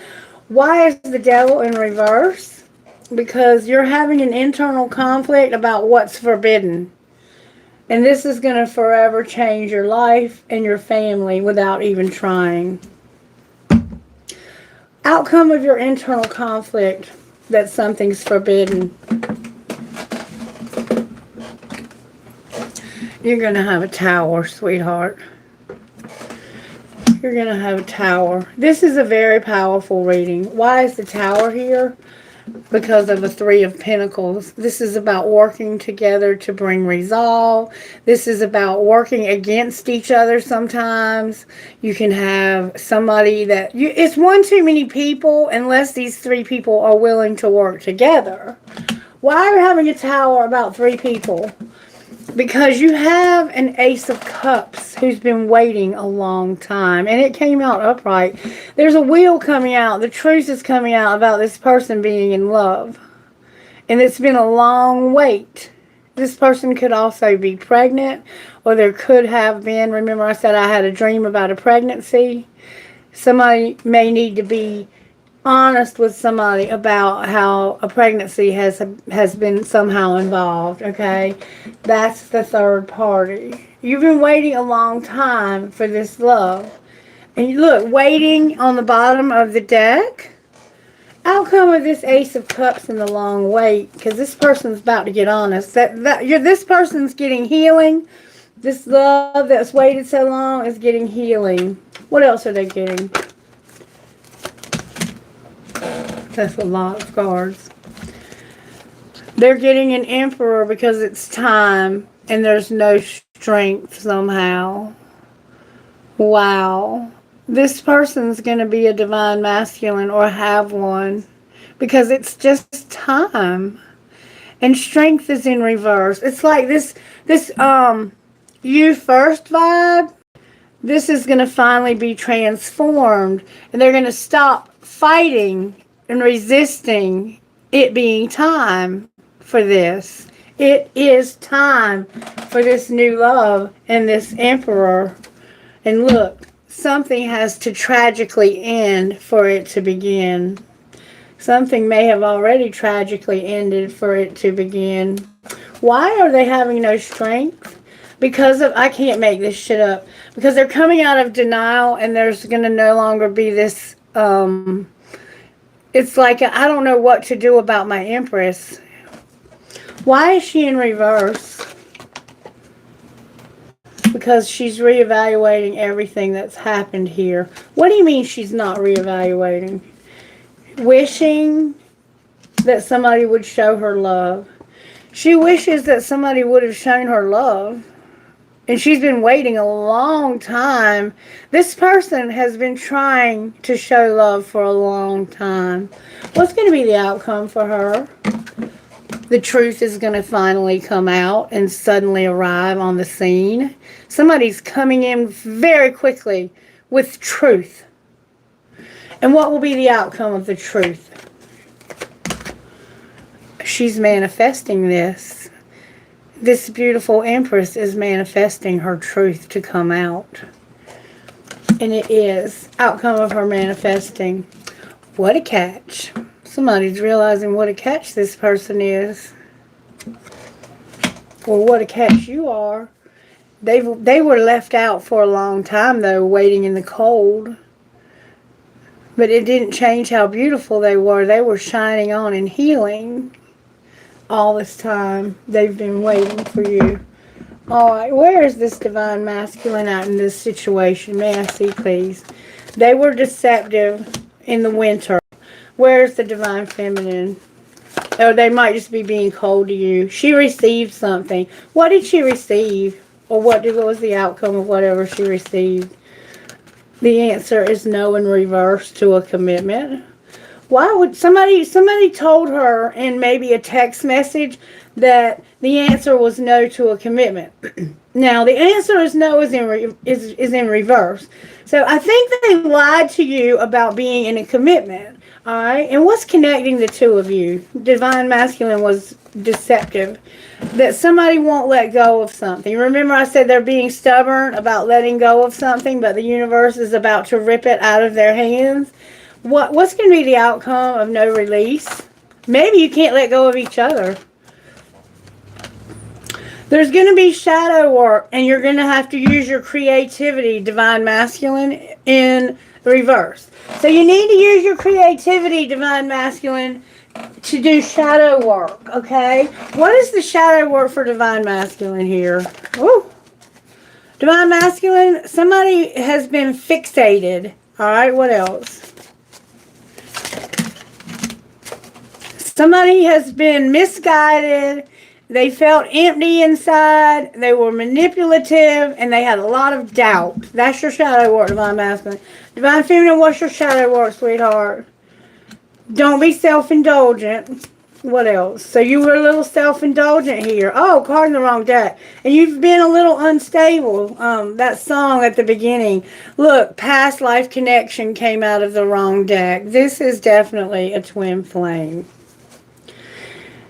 Why is the devil in reverse? Because you're having an internal conflict about what's forbidden. And this is going to forever change your life and your family without even trying. Outcome of your internal conflict, that something's forbidden. You're going to have a tower, sweetheart. You're going to have a tower. This is a very powerful reading. Why is the tower here? Because of the Three of Pentacles. This is about working together to bring resolve. This is about working against each other sometimes. You can have somebody that... it's one too many people unless these three people are willing to work together. Why are you having a tower about three people? Because you have an Ace of Cups who's been waiting a long time. And it came out upright. There's a wheel coming out. The truth is coming out about this person being in love. And it's been a long wait. This person could also be pregnant. Or there could have been. Remember I said I had a dream about a pregnancy. Somebody may need to be honest with somebody about how a pregnancy has been somehow involved, okay? That's the third party. You've been waiting a long time for this love. And you look, waiting on the bottom of the deck. Outcome of this Ace of Cups in the long wait, because this person's about to get honest. This person's getting healing. This love that's waited so long is getting healing. What else are they getting? That's a lot of cards. They're getting an Emperor because it's time and there's no strength somehow. Wow. This person's going to be a divine masculine or have one because it's just time. And strength is in reverse. It's like this you first vibe. This is going to finally be transformed and they're going to stop fighting and resisting it being time for this. It is time for this new love and this Emperor. And look, something has to tragically end for it to begin. Something may have already tragically ended for it to begin. Why are they having no strength? Because of, I can't make this shit up. Because they're coming out of denial and there's going to no longer be this... it's like, I don't know what to do about my Empress. Why is she in reverse? Because she's reevaluating everything that's happened here. What do you mean she's not reevaluating? Wishing that somebody would show her love. She wishes that somebody would have shown her love And she's been waiting a long time. This person has been trying to show love for a long time. What's going to be the outcome for her? The truth is going to finally come out and suddenly arrive on the scene. Somebody's coming in very quickly with truth. And what will be the outcome of the truth? She's manifesting this. This beautiful Empress is manifesting her truth to come out. And it is. Outcome of her manifesting. What a catch. Somebody's realizing what a catch this person is. Or what a catch you are. They were left out for a long time, though, waiting in the cold. But it didn't change how beautiful they were. They were shining on and healing all this time. They've been waiting for you. All right, where is this divine masculine at in this situation? May I see, please? They were deceptive in the winter. Where's the divine feminine? Oh, they might just be being cold to you. She received something. What did she receive? Or what was the outcome of whatever she received? The answer is no in reverse to a commitment. Why would somebody told her in maybe a text message that the answer was no to a commitment. Now the answer is no is in reverse. So I think they lied to you about being in a commitment. All right, and what's connecting the two of you? Divine masculine was deceptive. That somebody won't let go of something. Remember I said they're being stubborn about letting go of something, but the universe is about to rip it out of their hands. What's going to be the outcome of no release? Maybe you can't let go of each other. There's going to be shadow work, and you're going to have to use your creativity, divine masculine, in reverse. So you need to use your creativity, divine masculine, to do shadow work, okay? What is the shadow work for divine masculine here? Woo! Divine masculine, somebody has been fixated. All right, what else? Somebody has been misguided. They felt empty inside. They were manipulative, and they had a lot of doubt. That's your shadow work, divine masculine. Divine feminine, what's your shadow work, sweetheart? Don't be self-indulgent. What else? So you were a little self-indulgent here. Oh, card in the wrong deck. And you've been a little unstable. That song at the beginning. Look, past life connection came out of the wrong deck. This is definitely a twin flame.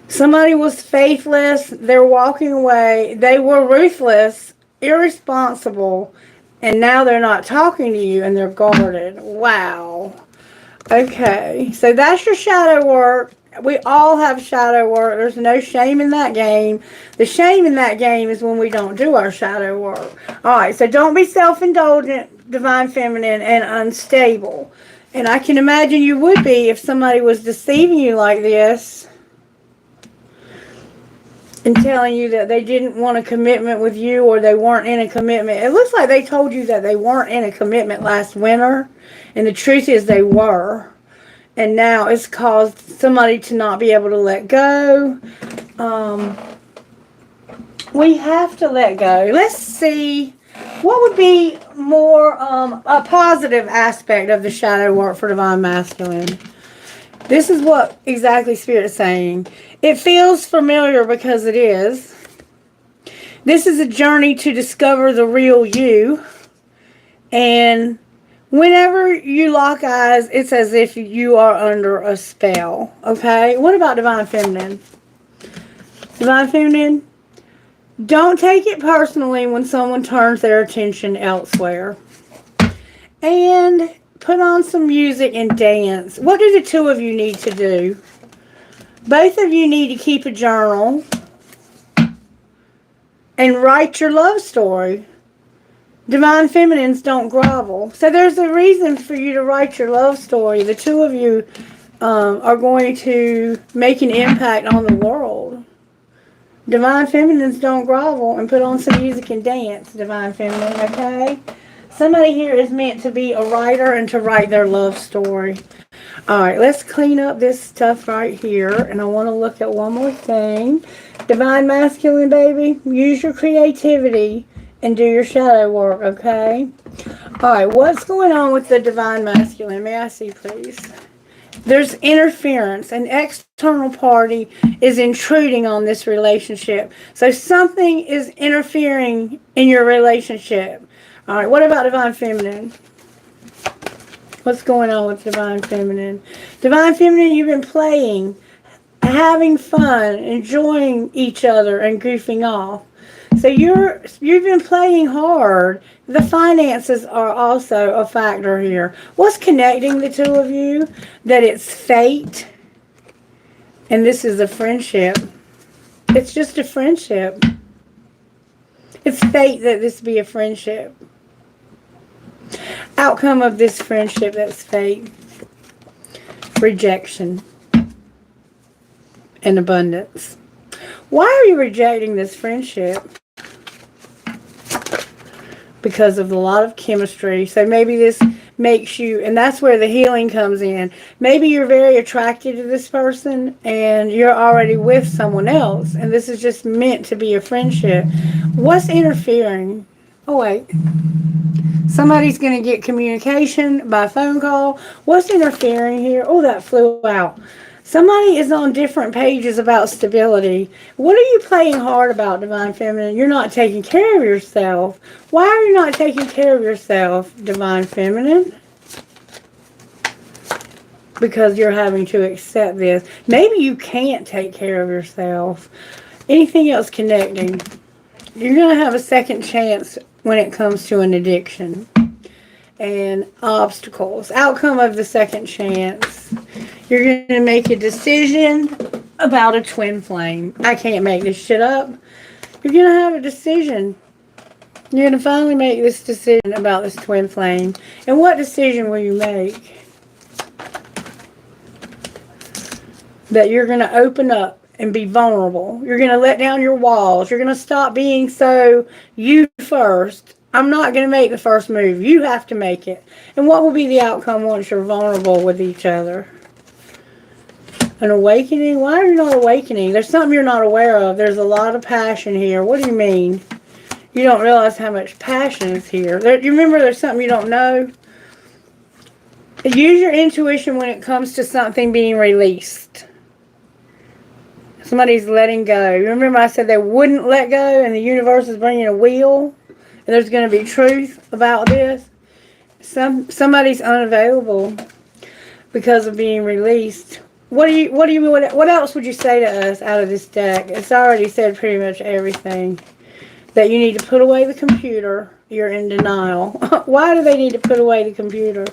Somebody was faithless. They're walking away. They were ruthless, irresponsible, and now they're not talking to you and they're guarded. Wow. Okay, so that's your shadow work. We all have shadow work. There's no shame in that game. The shame in that game is when we don't do our shadow work. All right, so don't be self-indulgent, divine feminine, and unstable. And I can imagine you would be if somebody was deceiving you like this and telling you that they didn't want a commitment with you or they weren't in a commitment. It looks like they told you that they weren't in a commitment last winter. And the truth is they were. And now it's caused somebody to not be able to let go. We have to let go. Let's see. What would be more a positive aspect of the shadow work for divine masculine? This is what exactly Spirit is saying. It feels familiar because it is. This is a journey to discover the real you. And whenever you lock eyes, it's as if you are under a spell. Okay? What about divine feminine? Divine feminine, don't take it personally when someone turns their attention elsewhere. And put on some music and dance. What do the two of you need to do? Both of you need to keep a journal and write your love story. Divine feminines don't grovel. So there's a reason for you to write your love story. The two of you are going to make an impact on the world. Divine feminines don't grovel, and put on some music and dance, divine feminine, okay? Somebody here is meant to be a writer and to write their love story. All right, let's clean up this stuff right here. And I want to look at one more thing. Divine masculine, baby, use your creativity and do your shadow work, okay? All right, what's going on with the divine masculine? May I see, please? There's interference. An external party is intruding on this relationship. So something is interfering in your relationship. All right, what about divine feminine? What's going on with divine feminine? Divine feminine, you've been playing, having fun, enjoying each other, and goofing off. So you've been playing hard. The finances are also a factor here. What's connecting the two of you? That it's fate, and this is a friendship. It's just a friendship. It's fate that this be a friendship. Outcome of this friendship, that's fate. Rejection and abundance. Why are you rejecting this friendship? Because of a lot of chemistry. So maybe this makes you, and that's where the healing comes in. Maybe you're very attracted to this person and you're already with someone else, and this is just meant to be a friendship. What's interfering? Oh, wait. Somebody's going to get communication by phone call. What's interfering here? Oh, that flew out. Somebody is on different pages about stability. What are you playing hard about, Divine Feminine? You're not taking care of yourself. Why are you not taking care of yourself, Divine Feminine? Because you're having to accept this. Maybe you can't take care of yourself. Anything else connecting? You're going to have a second chance when it comes to an addiction. And obstacles. Outcome of the second chance. You're going to make a decision about a twin flame. I can't make this shit up. You're going to have a decision. You're going to finally make this decision about this twin flame. And what decision will you make? That you're going to open up and be vulnerable. You're going to let down your walls. You're going to stop being so you first. I'm not going to make the first move. You have to make it. And what will be the outcome once you're vulnerable with each other? An awakening? Why are you not awakening? There's something you're not aware of. There's a lot of passion here. What do you mean? You don't realize how much passion is here. You remember there's something you don't know? Use your intuition when it comes to something being released. Somebody's letting go. Remember I said they wouldn't let go and the universe is bringing a wheel? And there's going to be truth about this. Somebody's unavailable because of being released. What else would you say to us out of this deck? It's already said pretty much everything. That you need to put away the computer. You're in denial. Why do they need to put away the computer?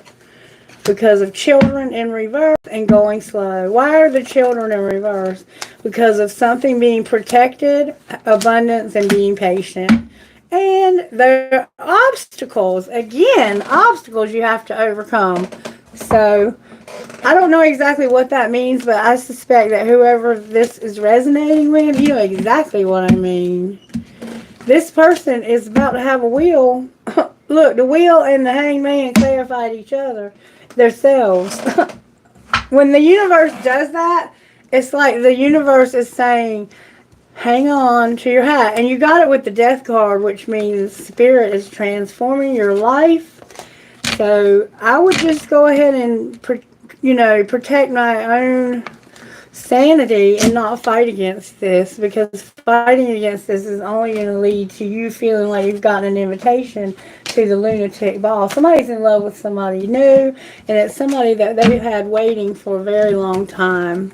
Because of children in reverse and going slow. Why are the children in reverse? Because of something being protected, abundance, and being patient. And there are obstacles. Again, obstacles you have to overcome. So, I don't know exactly what that means, but I suspect that whoever this is resonating with, you know exactly what I mean. This person is about to have a wheel. Look, the wheel and the hangman clarified each other, themselves. When the universe does that, it's like the universe is saying, hang on to your hat. And you got it with the death card, which means spirit is transforming your life. So I would just go ahead and, protect my own sanity and not fight against this, because fighting against this is only going to lead to you feeling like you've gotten an invitation to the lunatic ball. Somebody's in love with somebody new, and it's somebody that they've had waiting for a very long time.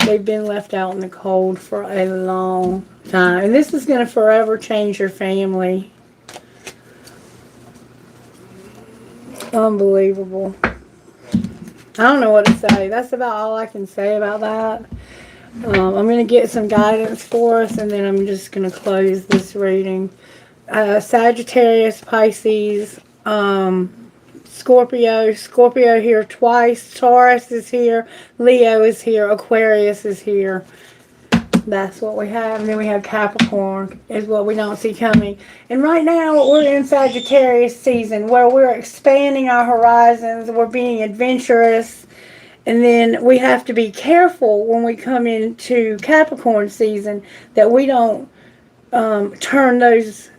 They've been left out in the cold for a long time. And this is going to forever change your family. Unbelievable. I don't know what to say. That's about all I can say about that. I'm going to get some guidance for us, and then I'm just going to close this reading. Sagittarius, Pisces, Scorpio here twice, Taurus is here, Leo is here, Aquarius is here. That's what we have. And then we have Capricorn is what we don't see coming. And right now we're in Sagittarius season where we're expanding our horizons. We're being adventurous. And then we have to be careful when we come into Capricorn season that we don't turn those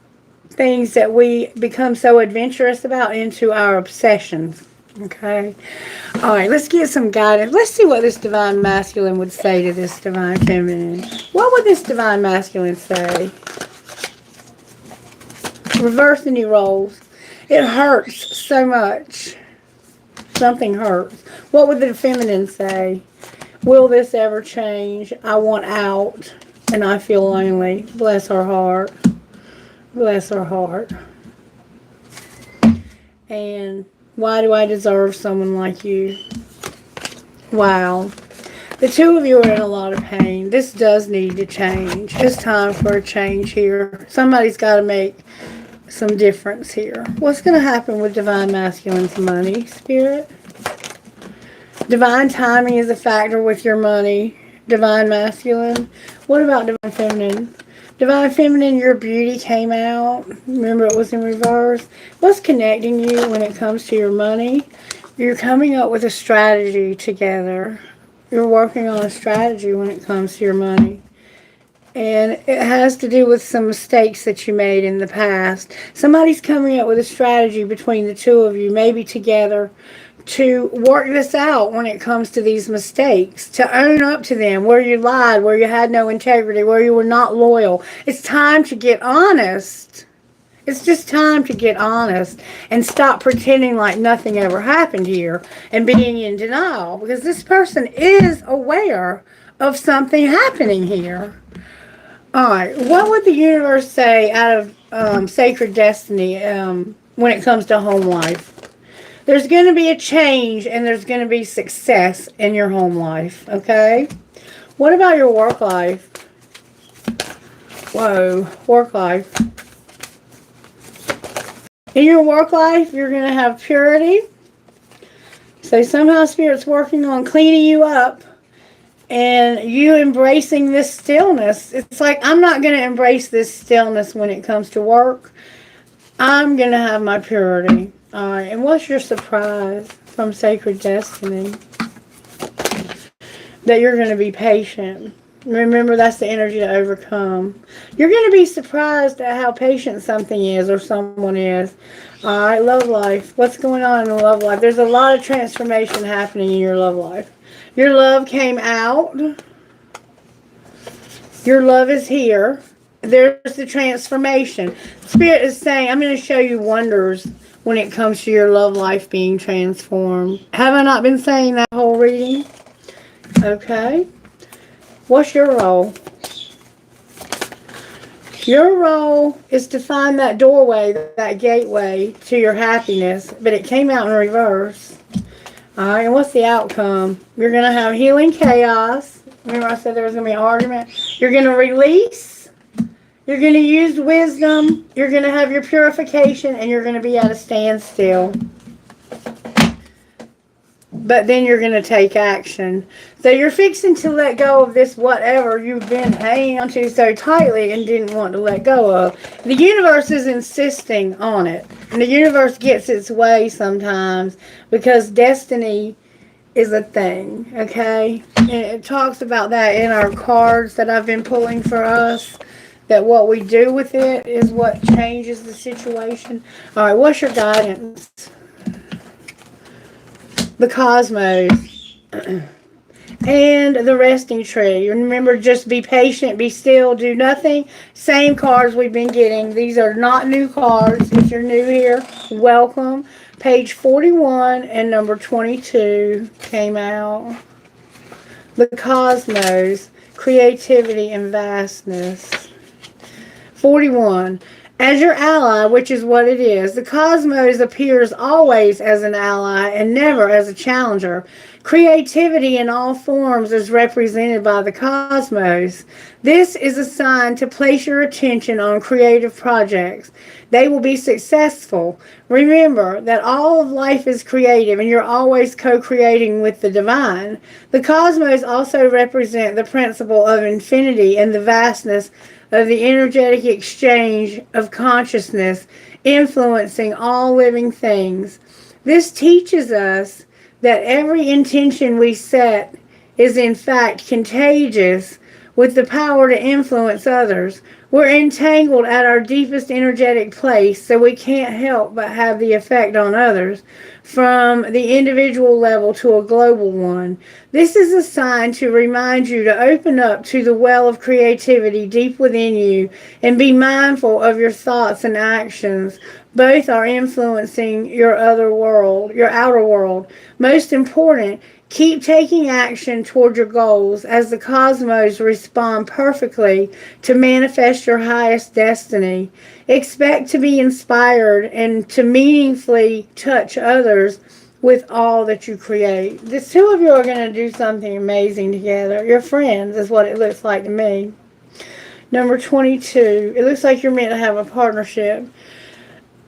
things that we become so adventurous about into our obsessions. Okay. All right, let's get some guidance. Let's see what this divine masculine would say to this divine feminine. What would this divine masculine say? Reverse the new roles. It hurts so much. Something hurts. What would the feminine say? Will this ever change? I want out and I feel lonely. Bless her heart. Bless her heart. And why do I deserve someone like you? Wow. The two of you are in a lot of pain. This does need to change. It's time for a change here. Somebody's got to make some difference here. What's going to happen with divine masculine's money, Spirit? Divine timing is a factor with your money. Divine masculine. What about divine feminine? Divine feminine, your beauty came out. Remember, it was in reverse. What's connecting you when it comes to your money? You're coming up with a strategy together. You're working on a strategy when it comes to your money. And it has to do with some mistakes that you made in the past. Somebody's coming up with a strategy between the two of you, maybe together, to work this out when it comes to these mistakes, to own up to them, where you lied, where you had no integrity, where you were not loyal. It's time to get honest. It's just time to get honest and stop pretending like nothing ever happened here and being in denial, because this person is aware of something happening here. All right, what would the universe say out of Sacred Destiny when it comes to home life? There's going to be a change and there's going to be success in your home life, okay? What about your work life? Whoa, work life. In your work life, you're going to have purity. So somehow Spirit's working on cleaning you up and you embracing this stillness. It's like, I'm not going to embrace this stillness when it comes to work. I'm going to have my purity. All right, and what's your surprise from Sacred Destiny? That you're going to be patient. Remember, that's the energy to overcome. You're going to be surprised at how patient something is or someone is. All right, love life. What's going on in the love life? There's a lot of transformation happening in your love life. Your love came out. Your love is here. There's the transformation. Spirit is saying, I'm going to show you wonders when it comes to your love life being transformed. Have I not been saying that whole reading? Okay. What's your role? Your role is to find that doorway, that gateway to your happiness, but it came out in reverse. All right, and what's the outcome? You're going to have healing chaos. Remember I said there was going to be an argument? You're going to release. You're going to use wisdom. You're going to have your purification, and you're going to be at a standstill. But then you're going to take action. So you're fixing to let go of this whatever you've been hanging onto so tightly and didn't want to let go of. The universe is insisting on it. And the universe gets its way sometimes because destiny is a thing, okay? And it talks about that in our cards that I've been pulling for us. That what we do with it is what changes the situation. All right, what's your guidance? The cosmos. And the resting tree. Remember, just be patient, be still, do nothing. Same cards we've been getting. These are not new cards. If you're new here, welcome. Page 41 and number 22 came out. The cosmos, creativity and vastness. 41. As your ally, which is what it is, the cosmos appears always as an ally and never as a challenger. Creativity in all forms is represented by the cosmos. This is a sign to place your attention on creative projects. They will be successful. Remember that all of life is creative and you're always co-creating with the divine. The cosmos also represent the principle of infinity and the vastness of the energetic exchange of consciousness influencing all living things. This teaches us that every intention we set is in fact contagious with the power to influence others. We're entangled at our deepest energetic place, so we can't help but have the effect on others, from the individual level to a global one. This is a sign to remind you to open up to the well of creativity deep within you and be mindful of your thoughts and actions. Both are influencing your other world, your outer world. Most important, keep taking action toward your goals as the cosmos respond perfectly to manifest your highest destiny. Expect to be inspired and to meaningfully touch others with all that you create. The two of you are going to do something amazing together. You're friends, is what it looks like to me. Number 22, it looks like you're meant to have a partnership.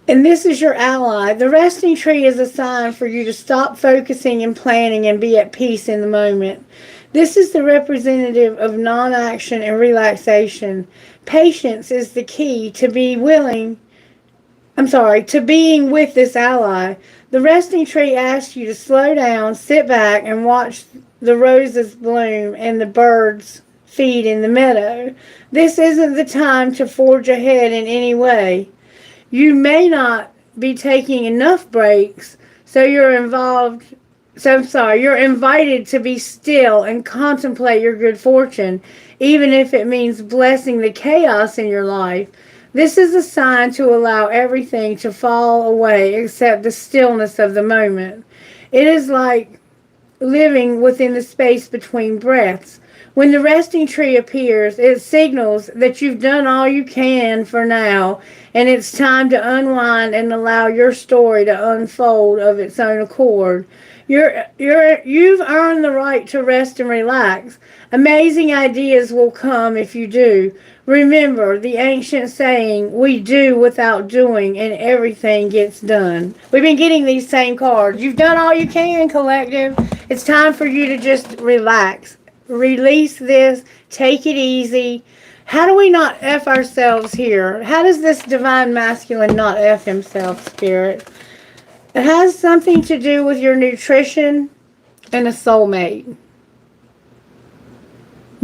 And this is your ally. The resting tree is a sign for you to stop focusing and planning and be at peace in the moment. This is the representative of non-action and relaxation. Patience is the key to being with this ally. The resting tree asks you to slow down, sit back, and watch the roses bloom and the birds feed in the meadow. This isn't the time to forge ahead in any way. You may not be taking enough breaks, so you're invited to be still and contemplate your good fortune, even if it means blessing the chaos in your life. This is a sign to allow everything to fall away except the stillness of the moment. It is like living within the space between breaths. When the resting tree appears, it signals that you've done all you can for now, and it's time to unwind and allow your story to unfold of its own accord. You've earned the right to rest and relax. Amazing ideas will come if you do. Remember the ancient saying, we do without doing, and everything gets done. We've been getting these same cards. You've done all you can, collective. It's time for you to just relax. Release this. Take it easy. How do we not F ourselves here? How does this divine masculine not F himself, Spirit? It has something to do with your nutrition and a soulmate.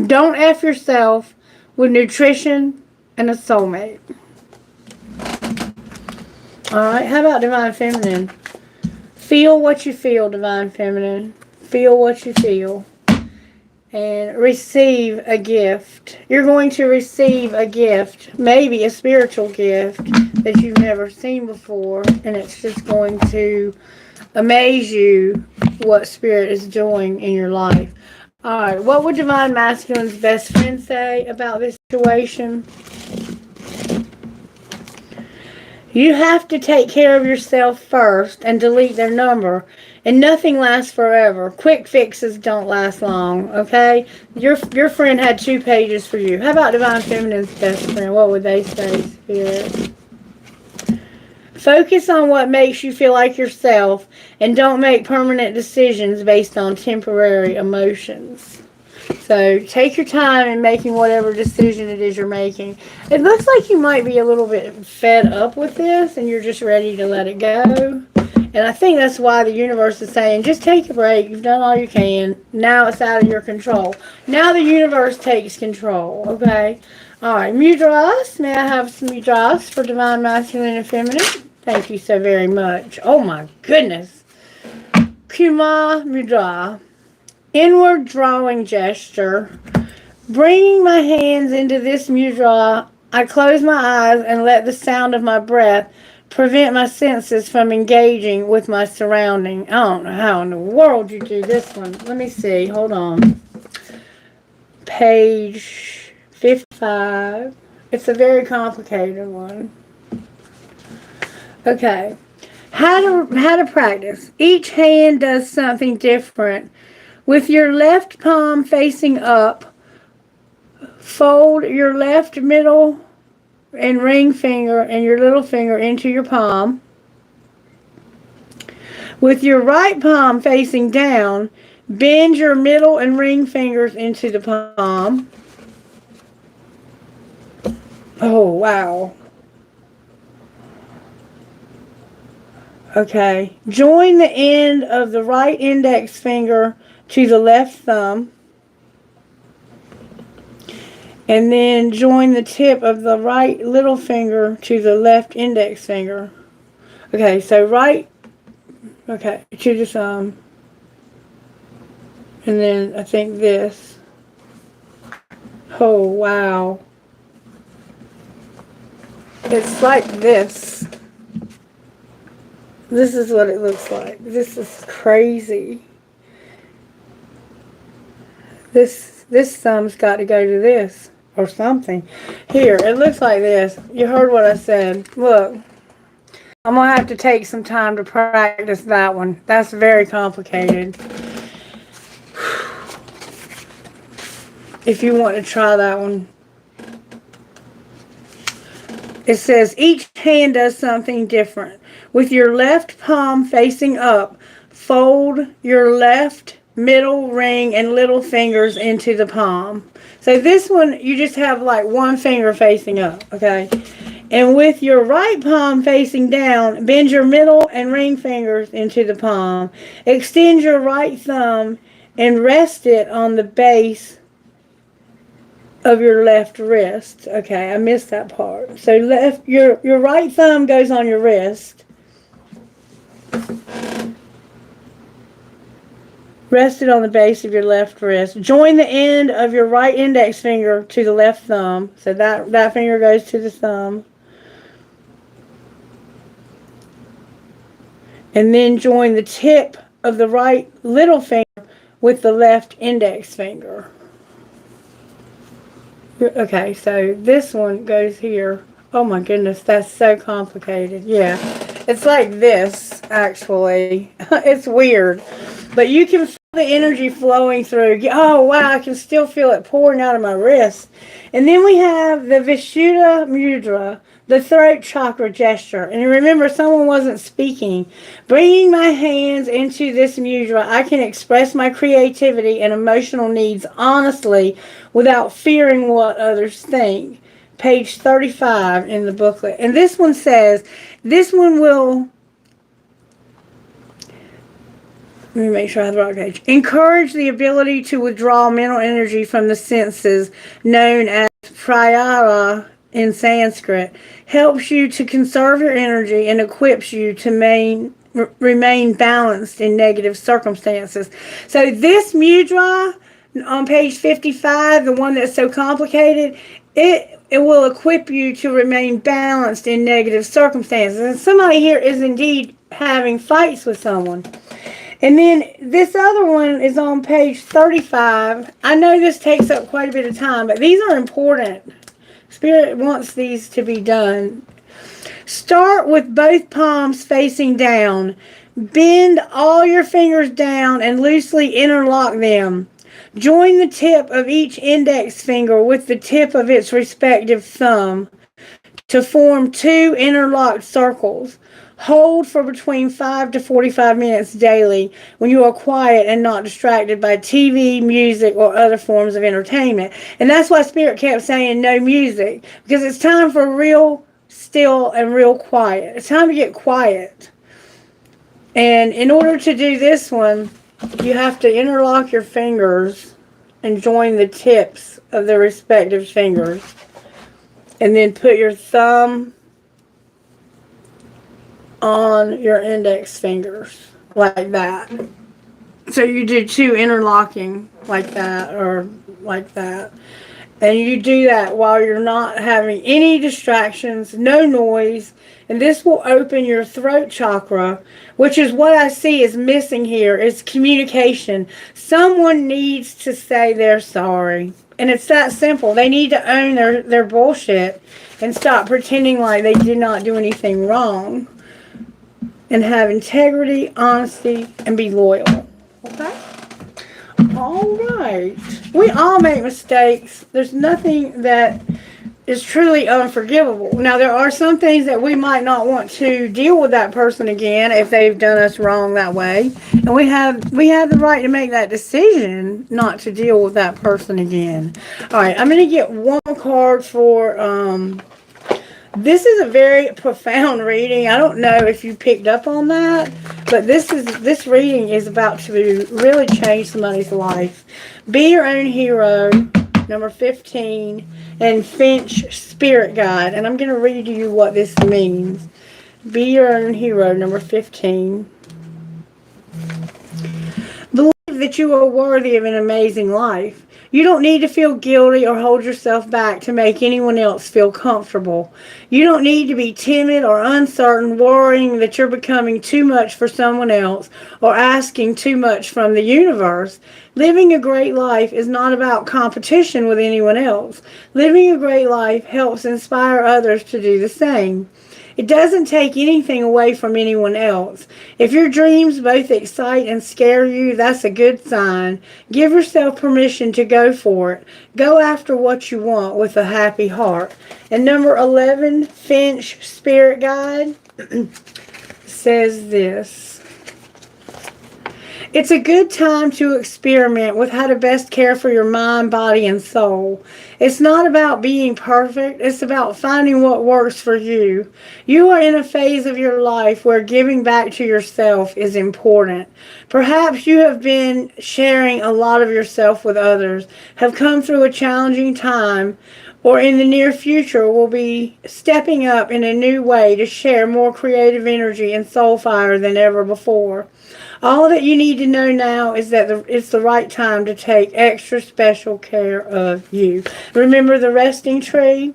Don't F yourself with nutrition and a soulmate. Alright, how about Divine Feminine? Feel what you feel, Divine Feminine. Feel what you feel. And receive a gift. You're going to receive a gift, maybe a spiritual gift that you've never seen before, and it's just going to amaze you what Spirit is doing in your life. Alright, what would Divine Masculine's best friend say about this situation? You have to take care of yourself first and delete their number. And nothing lasts forever. Quick fixes don't last long, okay? Your friend had 2 pages for you. How about Divine Feminine's best friend? What would they say, Spirit? Focus on what makes you feel like yourself and don't make permanent decisions based on temporary emotions. So take your time in making whatever decision it is you're making. It looks like you might be a little bit fed up with this and you're just ready to let it go. And I think that's why the universe is saying, just take a break. You've done all you can. Now it's out of your control. Now the universe takes control, okay? All right, Mudras. May I have some Mudras for Divine Masculine and Feminine? Thank you so very much. Oh, my goodness. Kuma Mudra. Inward drawing gesture. Bringing my hands into this mudra, I close my eyes and let the sound of my breath prevent my senses from engaging with my surrounding. I don't know how in the world you do this one. Let me see. Hold on. Page 55. It's a very complicated one. Okay. How to practice. Each hand does something different. With your left palm facing up, fold your left middle and ring finger and your little finger into your palm. With your right palm facing down, bend your middle and ring fingers into the palm. Oh, wow. Okay. Join the end of the right index finger to the left thumb. And then join the tip of the right little finger to the left index finger. Okay, so to the thumb. And then I think this. Oh, wow. It's like this. This is what it looks like. This is crazy. This thumb's got to go to this or something. Here, it looks like this. You heard what I said. Look. I'm going to have to take some time to practice that one. That's very complicated. If you want to try that one. It says each hand does something different. With your left palm facing up, fold your left, middle, ring, and little fingers into the palm. So this one, you just have like one finger facing up, okay? And with your right palm facing down, bend your middle and ring fingers into the palm. Extend your right thumb and rest it on the base of your left wrist. Okay, I missed that part. So your right thumb goes on your wrist. Rest it on the base of your left wrist. Join the end of your right index finger to the left thumb. So that finger goes to the thumb. And then join the tip of the right little finger with the left index finger. Okay, so this one goes here. Oh my goodness, that's so complicated. Yeah, it's like this, actually. It's weird. But you can feel the energy flowing through. Oh, wow, I can still feel it pouring out of my wrist. And then we have the Vishuddha Mudra, the throat chakra gesture. And remember, someone wasn't speaking. Bringing my hands into this mudra, I can express my creativity and emotional needs honestly without fearing what others think. Page 35 in the booklet. And this one says, this one will... Let me make sure I have the right page. Encourage the ability to withdraw mental energy from the senses, known as prayara in Sanskrit. Helps you to conserve your energy and equips you to remain balanced in negative circumstances. So this mudra on page 55, the one that's so complicated, it will equip you to remain balanced in negative circumstances. And somebody here is indeed having fights with someone. And then this other one is on page 35. I know this takes up quite a bit of time, but these are important. Spirit wants these to be done. Start with both palms facing down. Bend all your fingers down and loosely interlock them. Join the tip of each index finger with the tip of its respective thumb to form two interlocked circles. Hold for between 5 to 45 minutes daily when you are quiet and not distracted by TV, music, or other forms of entertainment. And that's why Spirit kept saying no music, because it's time for real still and real quiet. It's time to get quiet. And in order to do this one, you have to interlock your fingers and join the tips of the respective fingers. And then put your thumb on your index fingers like that. So you do two interlocking like that or like that. And you do that while you're not having any distractions, no noise. And this will open your throat chakra, which is what I see is missing here, is communication. Someone needs to say they're sorry. And it's that simple. They need to own their bullshit and stop pretending like they did not do anything wrong. And have integrity, honesty, and be loyal. Okay? All right. We all make mistakes. There's nothing that is truly unforgivable. Now, there are some things that we might not want to deal with that person again if they've done us wrong that way. And we have the right to make that decision not to deal with that person again. All right. I'm going to get one card for... This is a very profound reading. I don't know if you picked up on that, but this reading is about to really change somebody's life. Be your own hero. number 15, and Finch Spirit Guide. And I'm going to read to you what this means. Be your own hero, number 15. Believe that you are worthy of an amazing life. You don't need to feel guilty or hold yourself back to make anyone else feel comfortable. You don't need to be timid or uncertain, worrying that you're becoming too much for someone else or asking too much from the universe. Living a great life is not about competition with anyone else. Living a great life helps inspire others to do the same. It doesn't take anything away from anyone else. If your dreams both excite and scare you, that's a good sign. Give yourself permission to go for it. Go after what you want with a happy heart. And number 11, Finch Spirit Guide, says this. It's a good time to experiment with how to best care for your mind, body, and soul. It's not about being perfect. It's about finding what works for you. You are in a phase of your life where giving back to yourself is important. Perhaps you have been sharing a lot of yourself with others, have come through a challenging time, or in the near future will be stepping up in a new way to share more creative energy and soul fire than ever before. All that you need to know now is that it's the right time to take extra special care of you. Remember the resting tree?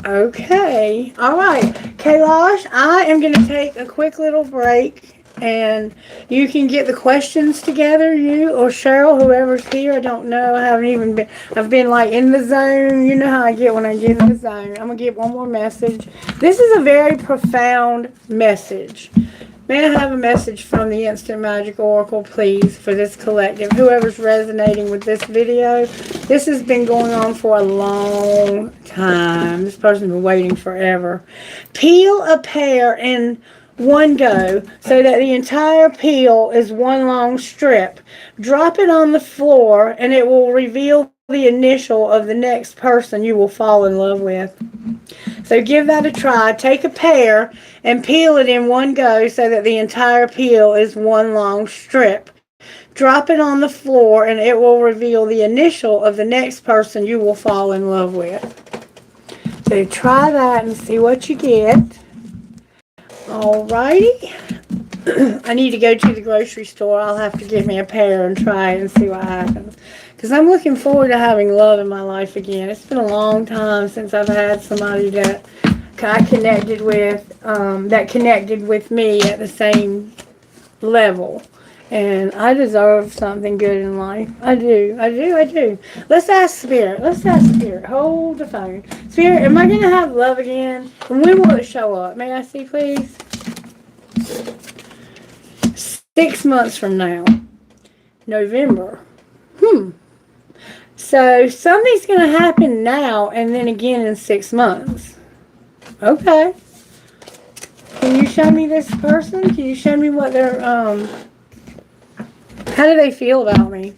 Okay. All right. Kailash, I am going to take a quick little break, and you can get the questions together, you or Cheryl, whoever's here. I don't know. I haven't even been, I've been like in the zone. You know how I get when I get in the zone. I'm going to get one more message. This is a very profound message. May I have a message from the Instant Magic Oracle, please, for this collective? Whoever's resonating with this video, this has been going on for a long time. This person's been waiting forever. Peel a pear in one go so that the entire peel is one long strip. Drop it on the floor and it will reveal the initial of the next person you will fall in love with. So give that a try. Take a pear and peel it in one go so that the entire peel is one long strip. Drop it on the floor and it will reveal the initial of the next person you will fall in love with. So try that and see what you get. Alrighty. I need to go to the grocery store. I'll have to get me a pear and try it and see what happens. Because I'm looking forward to having love in my life again. It's been a long time since I've had somebody that I connected with, that connected with me at the same level. And I deserve something good in life. I do. Let's ask Spirit. Hold the phone. Spirit, am I going to have love again? And when will it show up? May I see, please? 6 months from now. November. So something's going to happen now and then again in 6 months. Okay. Can you show me this person? Can you show me what they're, how do they feel about me?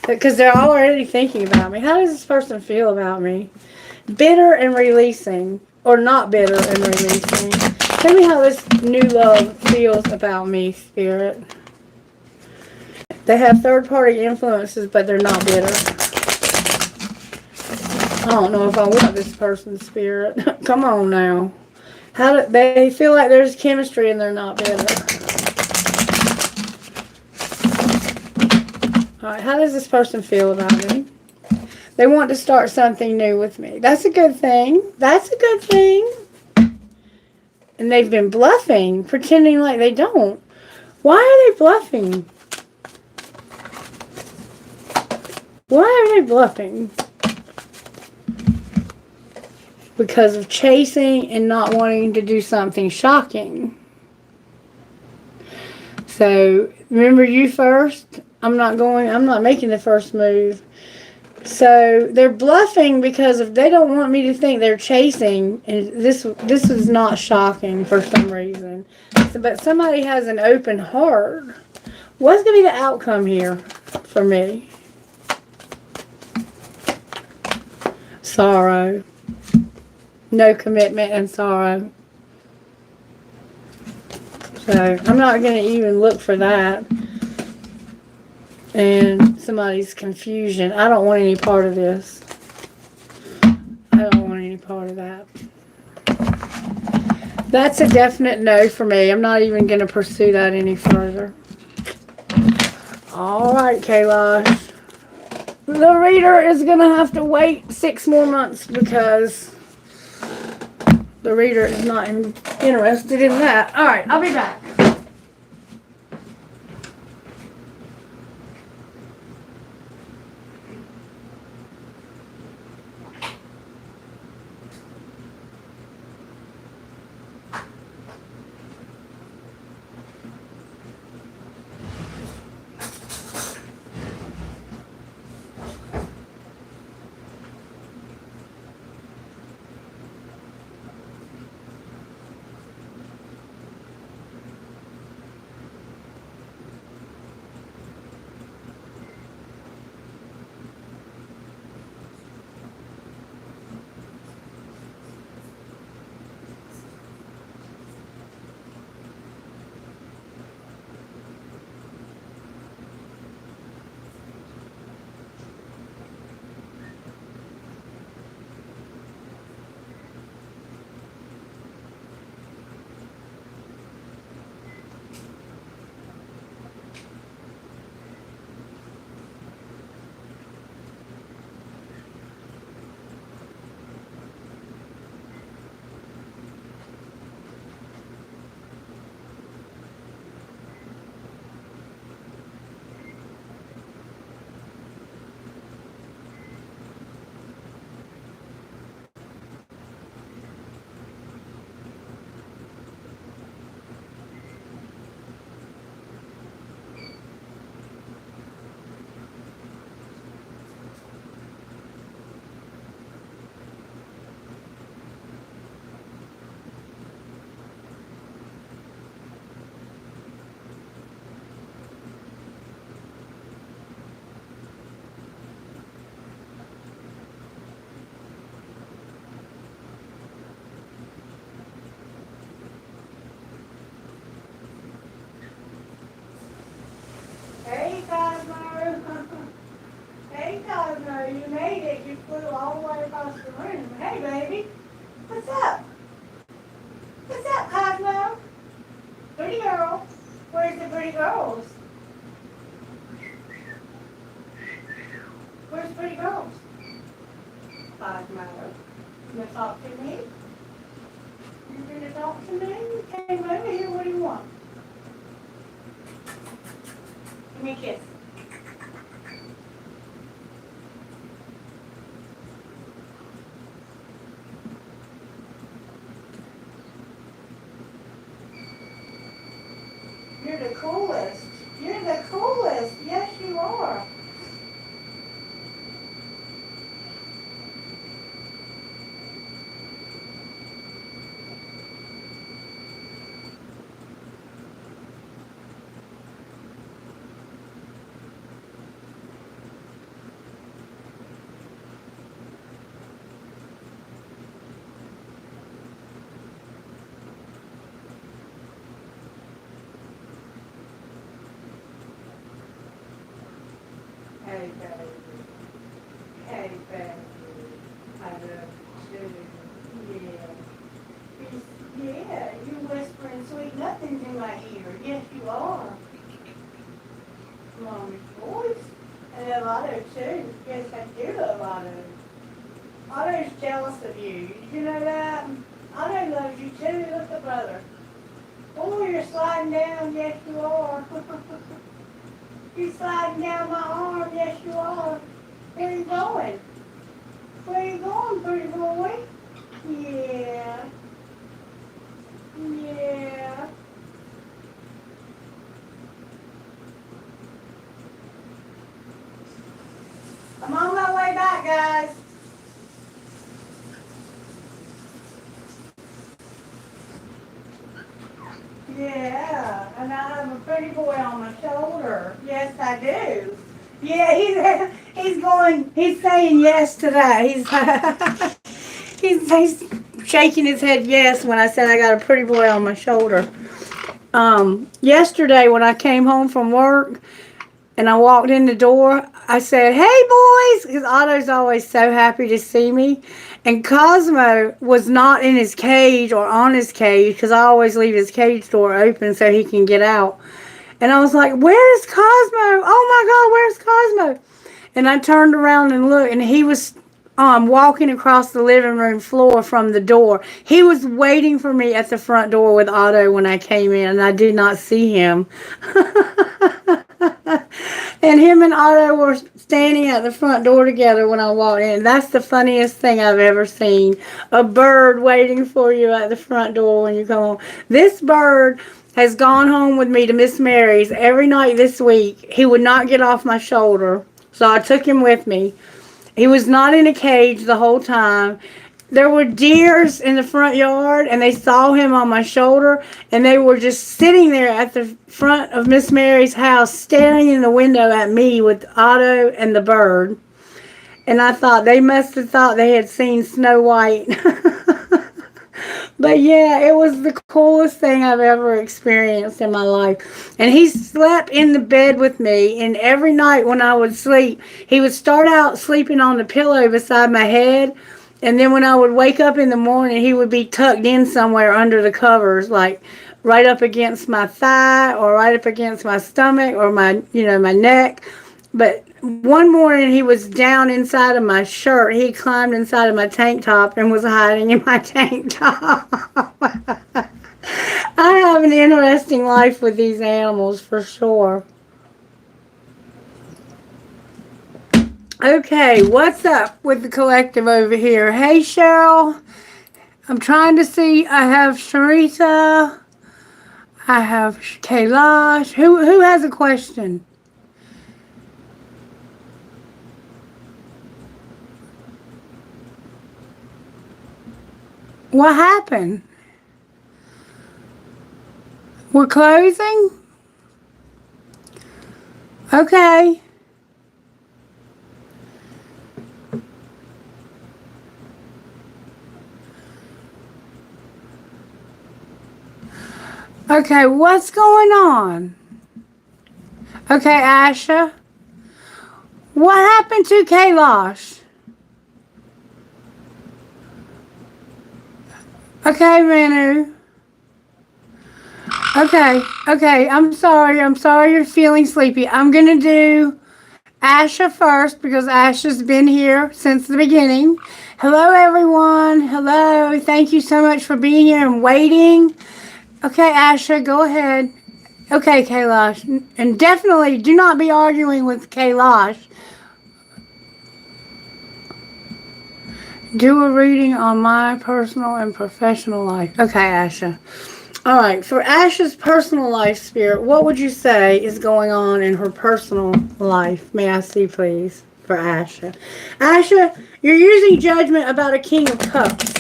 Because they're already thinking about me. How does this person feel about me? Bitter and releasing. Or not bitter and releasing. Tell me how this new love feels about me, Spirit. They have third-party influences, but they're not bitter. I don't know if I want this person's spirit. Come on now. How do they feel like there's chemistry and they're not bitter? Alright, how does this person feel about me? They want to start something new with me. That's a good thing. And they've been bluffing, pretending like they don't. Why are they bluffing? Because of chasing and not wanting to do something shocking. So, remember you first? I'm not making the first move. So, they're bluffing because if they don't want me to think they're chasing, and this is not shocking for some reason. But somebody has an open heart. What's going to be the outcome here for me? Sorrow. No commitment and sorrow. So, I'm not going to even look for that. and somebody's confusion. I don't want any part of this. I don't want any part of that. That's a definite no for me. I'm not even going to pursue that any further. All right, Kayla. The reader is going to have to wait 6 more months because the reader is not interested in that. All right, I'll be back. Hey, Cosmo. Hey, Cosmo, you made it. You flew all the way across the room. Hey, baby. What's up? What's up, Cosmo? Pretty girl. Where's the pretty girls? Where's pretty girls? Cosmo. You gonna talk to me? You gonna talk to me? You came over here. What do you want? Give me a kiss. You're the coolest. You're the coolest. Yes, you are. Hey, baby. Hey, baby. I love you too. Yeah. You're whispering sweet nothings in my ear. Yes, you are. Mommy's voice. I love Otto too. Yes, I do love Otto. Otto's jealous of you. Did you know that? Otto loves you too. Look at brother. Oh, you're sliding down. Yes, you are. You're sliding down my arm. Yes, you are. Where are you going? Where are you going, pretty boy? Yeah. Yeah. I'm on my way back, guys. Yeah, and I have a pretty boy on my shoulder. Yes, I do. Yeah, he's saying yes to that. He's shaking his head yes when I said I got a pretty boy on my shoulder. Yesterday when I came home from work, And I walked in the door. I said, "Hey, boys," because Otto's always so happy to see me. And Cosmo was not in his cage or on his cage, because I always leave his cage door open so he can get out. And I was like, "Where's Cosmo? Oh my God, where's Cosmo?" And I turned around and looked, and he was walking across the living room floor from the door. He was waiting for me at the front door with Otto when I came in, and I did not see him. And him and Otto were standing at the front door together when I walked in. That's the funniest thing I've ever seen. A bird waiting for you at the front door when you come home. This bird has gone home with me to Miss Mary's every night this week. He would not get off my shoulder, so I took him with me. He was not in a cage the whole time. There were deers in the front yard, and they saw him on my shoulder, and they were just sitting there at the front of Miss Mary's house, staring in the window at me with Otto and the bird. And I thought they must have thought they had seen Snow White. But yeah, it was the coolest thing I've ever experienced in my life. And he slept in the bed with me, and every night when I would sleep, he would start out sleeping on the pillow beside my head, and then when I would wake up in the morning, he would be tucked in somewhere under the covers, like right up against my thigh or right up against my stomach or my neck. But one morning he was down inside of my shirt. He climbed inside of my tank top and was hiding in my tank top. I have an interesting life with these animals for sure. Okay, what's up with the collective over here? Hey, Cheryl. I'm trying to see. I have Sharita. I have Kailash. Who has a question? What happened? We're closing? Okay. Okay, what's going on? Okay, Asha. What happened to Kailash? Okay, Manu. Okay, I'm sorry you're feeling sleepy. I'm gonna do Asha first because Asha's been here since the beginning. Hello, everyone. Hello. Thank you so much for being here and waiting. Okay, Asha, go ahead. Okay, Kailash. And definitely do not be arguing with Kailash. Do a reading on my personal and professional life. Okay, Asha. All right, for Asha's personal life, Spirit, what would you say is going on in her personal life? May I see, please, for Asha? Asha, you're using judgment about a King of Cups.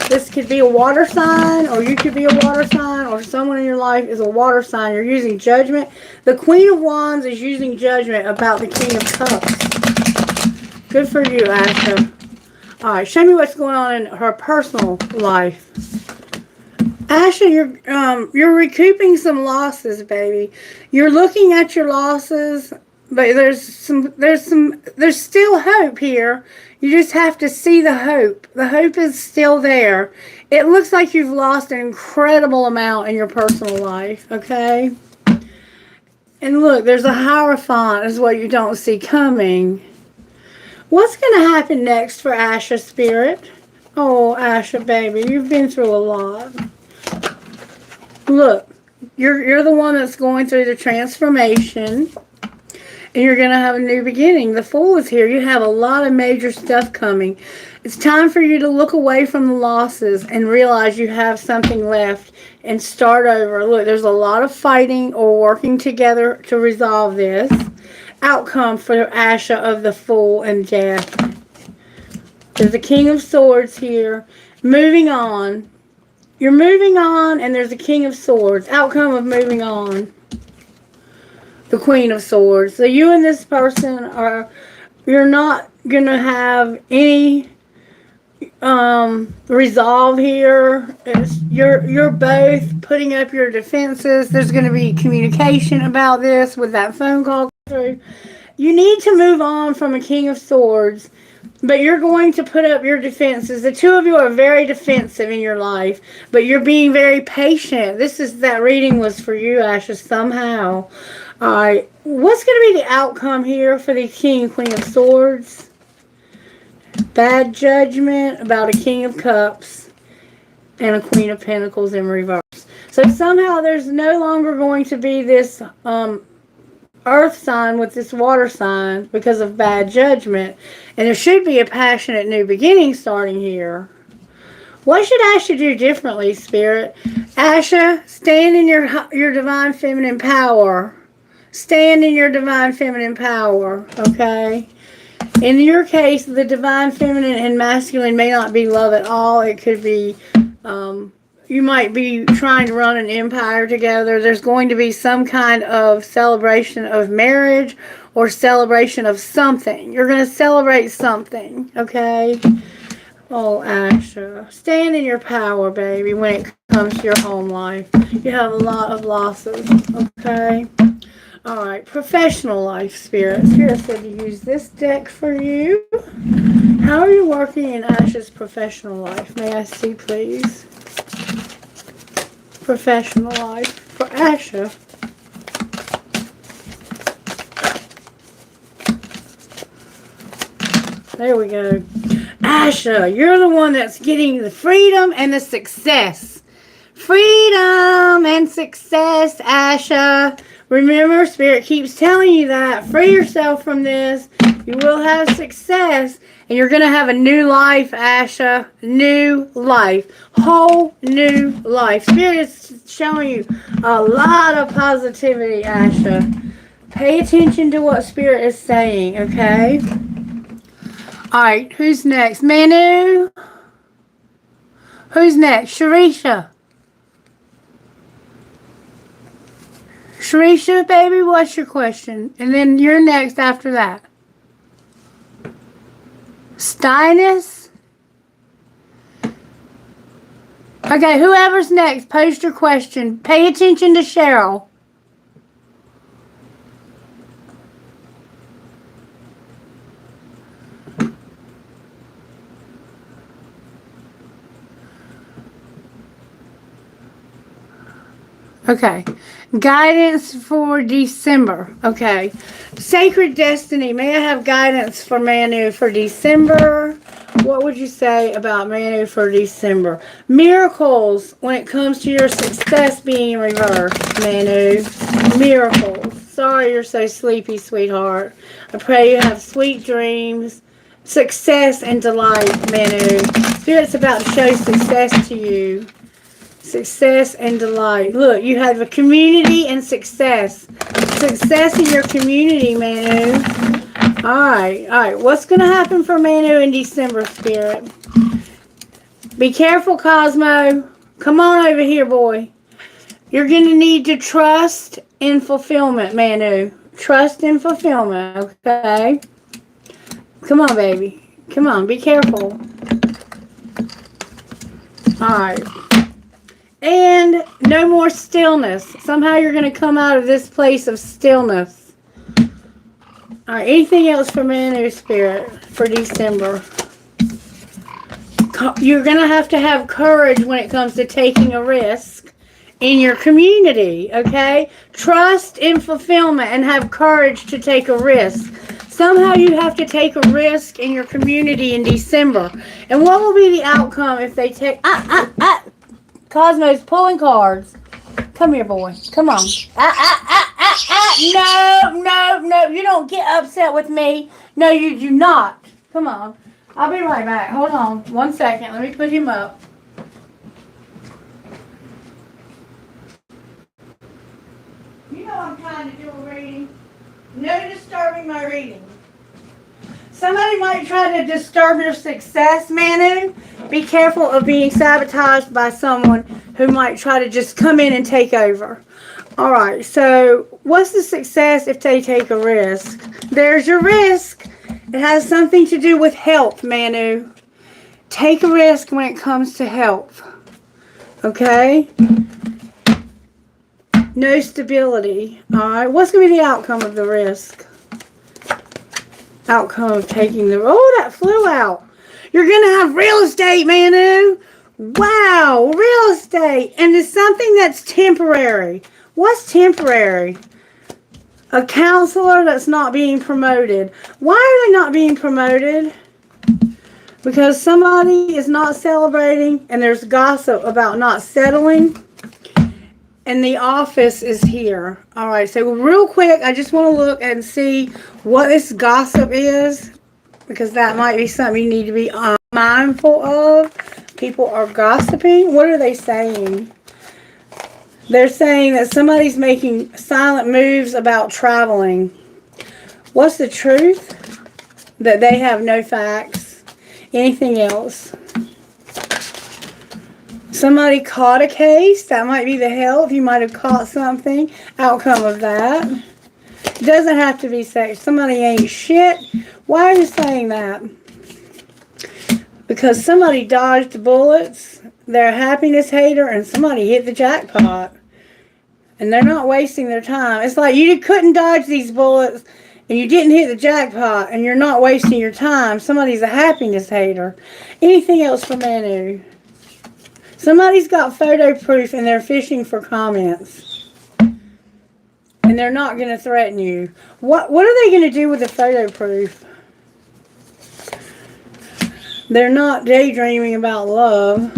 This could be a water sign, or you could be a water sign, or someone in your life is a water sign. You're using judgment. The Queen of Wands is using judgment about the King of Cups. Good for you, Asha. All right, show me what's going on in her personal life. Asha, you're recouping some losses, baby. You're looking at your losses, but there's still hope here. You just have to see the hope. The hope is still there. It looks like you've lost an incredible amount in your personal life, okay? And look, there's a Hierophant is what you don't see coming. What's going to happen next for Asha, Spirit? Oh, Asha, baby, you've been through a lot. Look, you're the one that's going through the transformation, and you're going to have a new beginning. The Fool is here. You have a lot of major stuff coming. It's time for you to look away from the losses and realize you have something left and start over. Look, there's a lot of fighting or working together to resolve this. Outcome for Asha of the Fool and Death. There's the King of Swords here. Moving on. You're moving on, and there's a King of Swords. Outcome of moving on. The Queen of Swords. So you and this person you're not going to have any, resolve here. You're both putting up your defenses. There's going to be communication about this with that phone call through. You need to move on from a King of Swords, but you're going to put up your defenses. The two of you are very defensive in your life, but you're being very patient. That reading was for you, Asha, somehow. All right, what's going to be the outcome here for the King and Queen of Swords? Bad judgment about a King of Cups and a Queen of Pentacles in reverse. So somehow there's no longer going to be this earth sign with this water sign because of bad judgment. And there should be a passionate new beginning starting here. What should Asha do differently, Spirit? Asha, stand in your divine feminine power. Stand in your divine feminine power, okay? In your case, the divine feminine and masculine may not be love at all. It could be, you might be trying to run an empire together. There's going to be some kind of celebration of marriage or celebration of something. You're going to celebrate something, okay? Oh, Asha, stand in your power, baby, when it comes to your home life. You have a lot of losses, okay? All right, professional life, Spirit. Spirit said to use this deck for you. How are you working in Asha's professional life? May I see, please? Professional life for Asha. There we go. Asha, you're the one that's getting the freedom and the success. Freedom and success, Asha. Remember, Spirit keeps telling you that. Free yourself from this. You will have success. And you're going to have a new life, Asha. New life. Whole new life. Spirit is showing you a lot of positivity, Asha. Pay attention to what Spirit is saying, okay? Alright, who's next? Manu? Who's next? Sharisha. Sharisha, baby, what's your question? And then you're next after that. Stynus? Okay, whoever's next, post your question. Pay attention to Cheryl. Okay. Guidance for December. Okay. Sacred Destiny. May I have guidance for Manu for December? What would you say about Manu for December? Miracles when it comes to your success being in reverse, Manu. Miracles. Sorry you're so sleepy, sweetheart. I pray you have sweet dreams, success, and delight, Manu. Spirit's about to show success to you. Success and delight. Look, you have a community and success. Success in your community, Manu. Alright. What's going to happen for Manu in December, Spirit? Be careful, Cosmo. Come on over here, boy. You're going to need to trust in fulfillment, Manu. Trust in fulfillment, okay? Come on, baby. Come on, be careful. Alright. And no more stillness. Somehow you're going to come out of this place of stillness. All right, anything else for Manu, Spirit, for December? You're going to have courage when it comes to taking a risk in your community, okay? Trust in fulfillment and have courage to take a risk. Somehow you have to take a risk in your community in December. And what will be the outcome if they take... Cosmo's pulling cards. Come here, boy. Come on. No. You don't get upset with me. No, you do not. Come on. I'll be right back. Hold on. 1 second. Let me put him up. You know I'm trying to do a reading. No disturbing my reading. Somebody might try to disturb your success, Manu. Be careful of being sabotaged by someone who might try to just come in and take over. All right, so what's the success if they take a risk? There's your risk. It has something to do with health, Manu. take a risk when it comes to health. Okay? No stability. Alright, what's going to be the outcome of the risk? Outcome of taking the... Oh, that flew out. You're going to have real estate, Manu. Wow, real estate. And it's something that's temporary. What's temporary? A counselor that's not being promoted. Why are they not being promoted? Because somebody is not celebrating and there's gossip about not settling. And the office is here. All right, so real quick, I just want to look and see what this gossip is. Because that might be something you need to be mindful of. People are gossiping. What are they saying? They're saying that somebody's making silent moves about traveling. What's the truth? That they have no facts. Anything else? Somebody caught a case. That might be the health. You might have caught something. Outcome of that. It doesn't have to be sex. Somebody ain't shit. Why are you saying that? Because somebody dodged bullets. They're a happiness hater and somebody hit the jackpot. And they're not wasting their time. It's like you couldn't dodge these bullets and you didn't hit the jackpot and you're not wasting your time. Somebody's a happiness hater. Anything else for Manu? Somebody's got photo proof and they're fishing for comments. And they're not going to threaten you. What are they going to do with the photo proof? They're not daydreaming about love.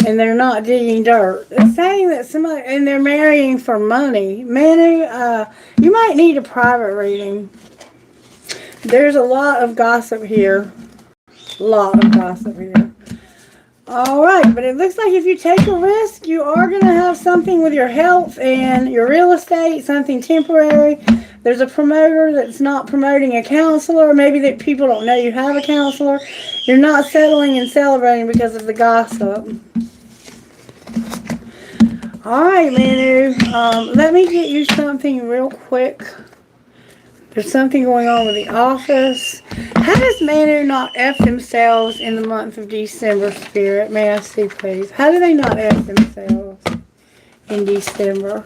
And they're not digging dirt. It's saying that somebody, and they're marrying for money. Manu, you might need a private reading. There's a lot of gossip here. A lot of gossip here. Alright, but it looks like if you take a risk, you are going to have something with your health and your real estate, something temporary. There's a promoter that's not promoting a counselor. Maybe that people don't know you have a counselor. You're not settling and celebrating because of the gossip. Alright, Manu. Let me get you something real quick. There's something going on with the office. How does Manu not F themselves in the month of December, Spirit? May I see, please? How do they not F themselves in December?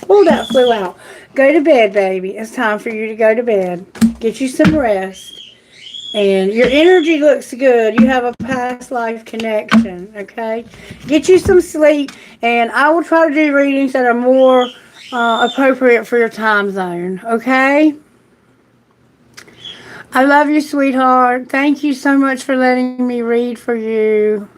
Oh, that flew out. Go to bed, baby. It's time for you to go to bed. Get you some rest. And your energy looks good. You have a past life connection, okay? Get you some sleep. And I will try to do readings that are more appropriate for your time zone, okay? I love you, sweetheart. Thank you so much for letting me read for you.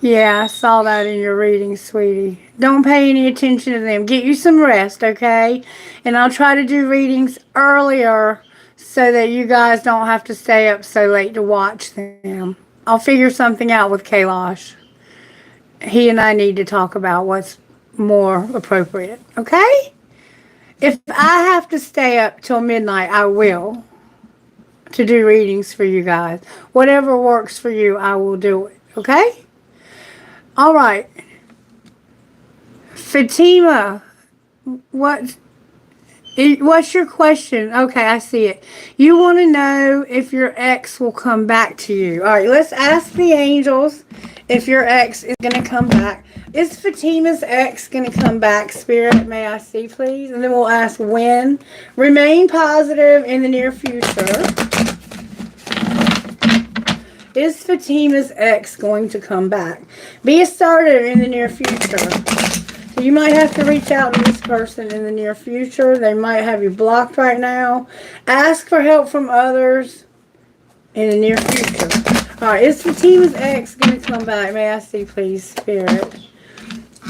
Yeah, I saw that in your reading, sweetie. Don't pay any attention to them. Get you some rest, okay? And I'll try to do readings earlier so that you guys don't have to stay up so late to watch them. I'll figure something out with Kailash. He and I need to talk about what's more appropriate, okay? If I have to stay up till midnight, I will, to do readings for you guys. Whatever works for you, I will do it, okay? All right. Fatima, what's your question? Okay, I see it. You want to know if your ex will come back to you. All right, let's ask the angels if your ex is going to come back. Is Fatima's ex going to come back, Spirit? May I see, please? And then we'll ask when. Remain positive in the near future. Is Fatima's ex going to come back? Be assertive in the near future. So you might have to reach out to this person in the near future. They might have you blocked right now. Ask for help from others in the near future. Alright, is Fatima's ex going to come back? May I see, please, Spirit?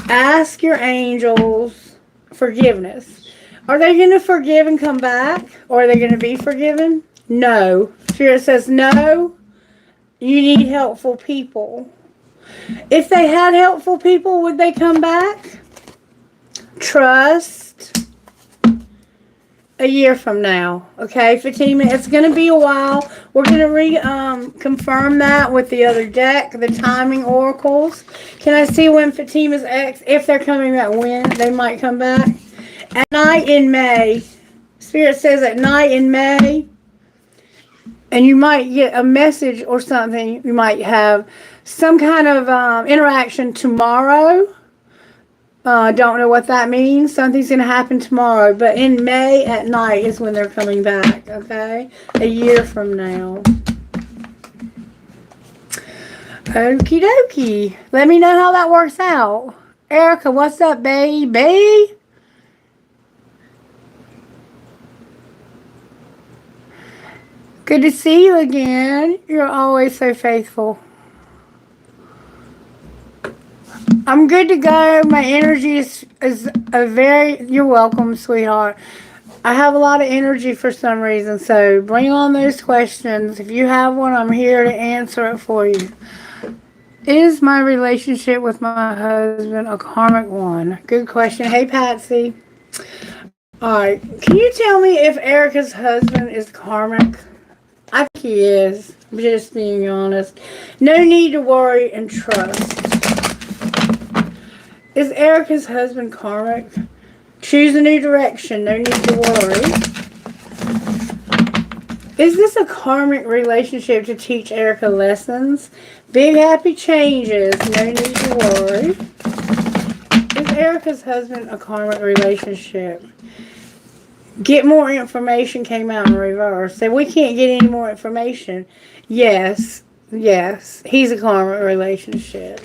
Ask your angels forgiveness. Are they going to forgive and come back? Or are they going to be forgiven? No. Spirit says no. You need helpful people. If they had helpful people, would they come back? Trust. A year from now. Okay, Fatima, it's going to be a while. We're going to confirm that with the other deck, the timing oracles. Can I see when Fatima's ex, if they're coming back, when they might come back? At night in May. Spirit says at night in May. and you might get a message or something. You might have some kind of interaction tomorrow. Don't know what that means. Something's going to happen tomorrow. But in May at night is when they're coming back, okay? A year from now. Okie dokie. Let me know how that works out. Erica, what's up, baby? Good to see you again. You're always so faithful. I'm good to go. My energy is a very... You're welcome, sweetheart. I have a lot of energy for some reason, so bring on those questions. If you have one, I'm here to answer it for you. Is my relationship with my husband a karmic one? Good question. Hey, Patsy. All right. Can you tell me if Erica's husband is karmic? I think he is. I'm just being honest. No need to worry and trust. Is Erica's husband karmic? Choose a new direction. No need to worry. Is this a karmic relationship to teach Erica lessons? Big happy changes. No need to worry. Is Erica's husband a karmic relationship? Get more information came out in reverse. So we can't get any more information. Yes. He's a karmic relationship.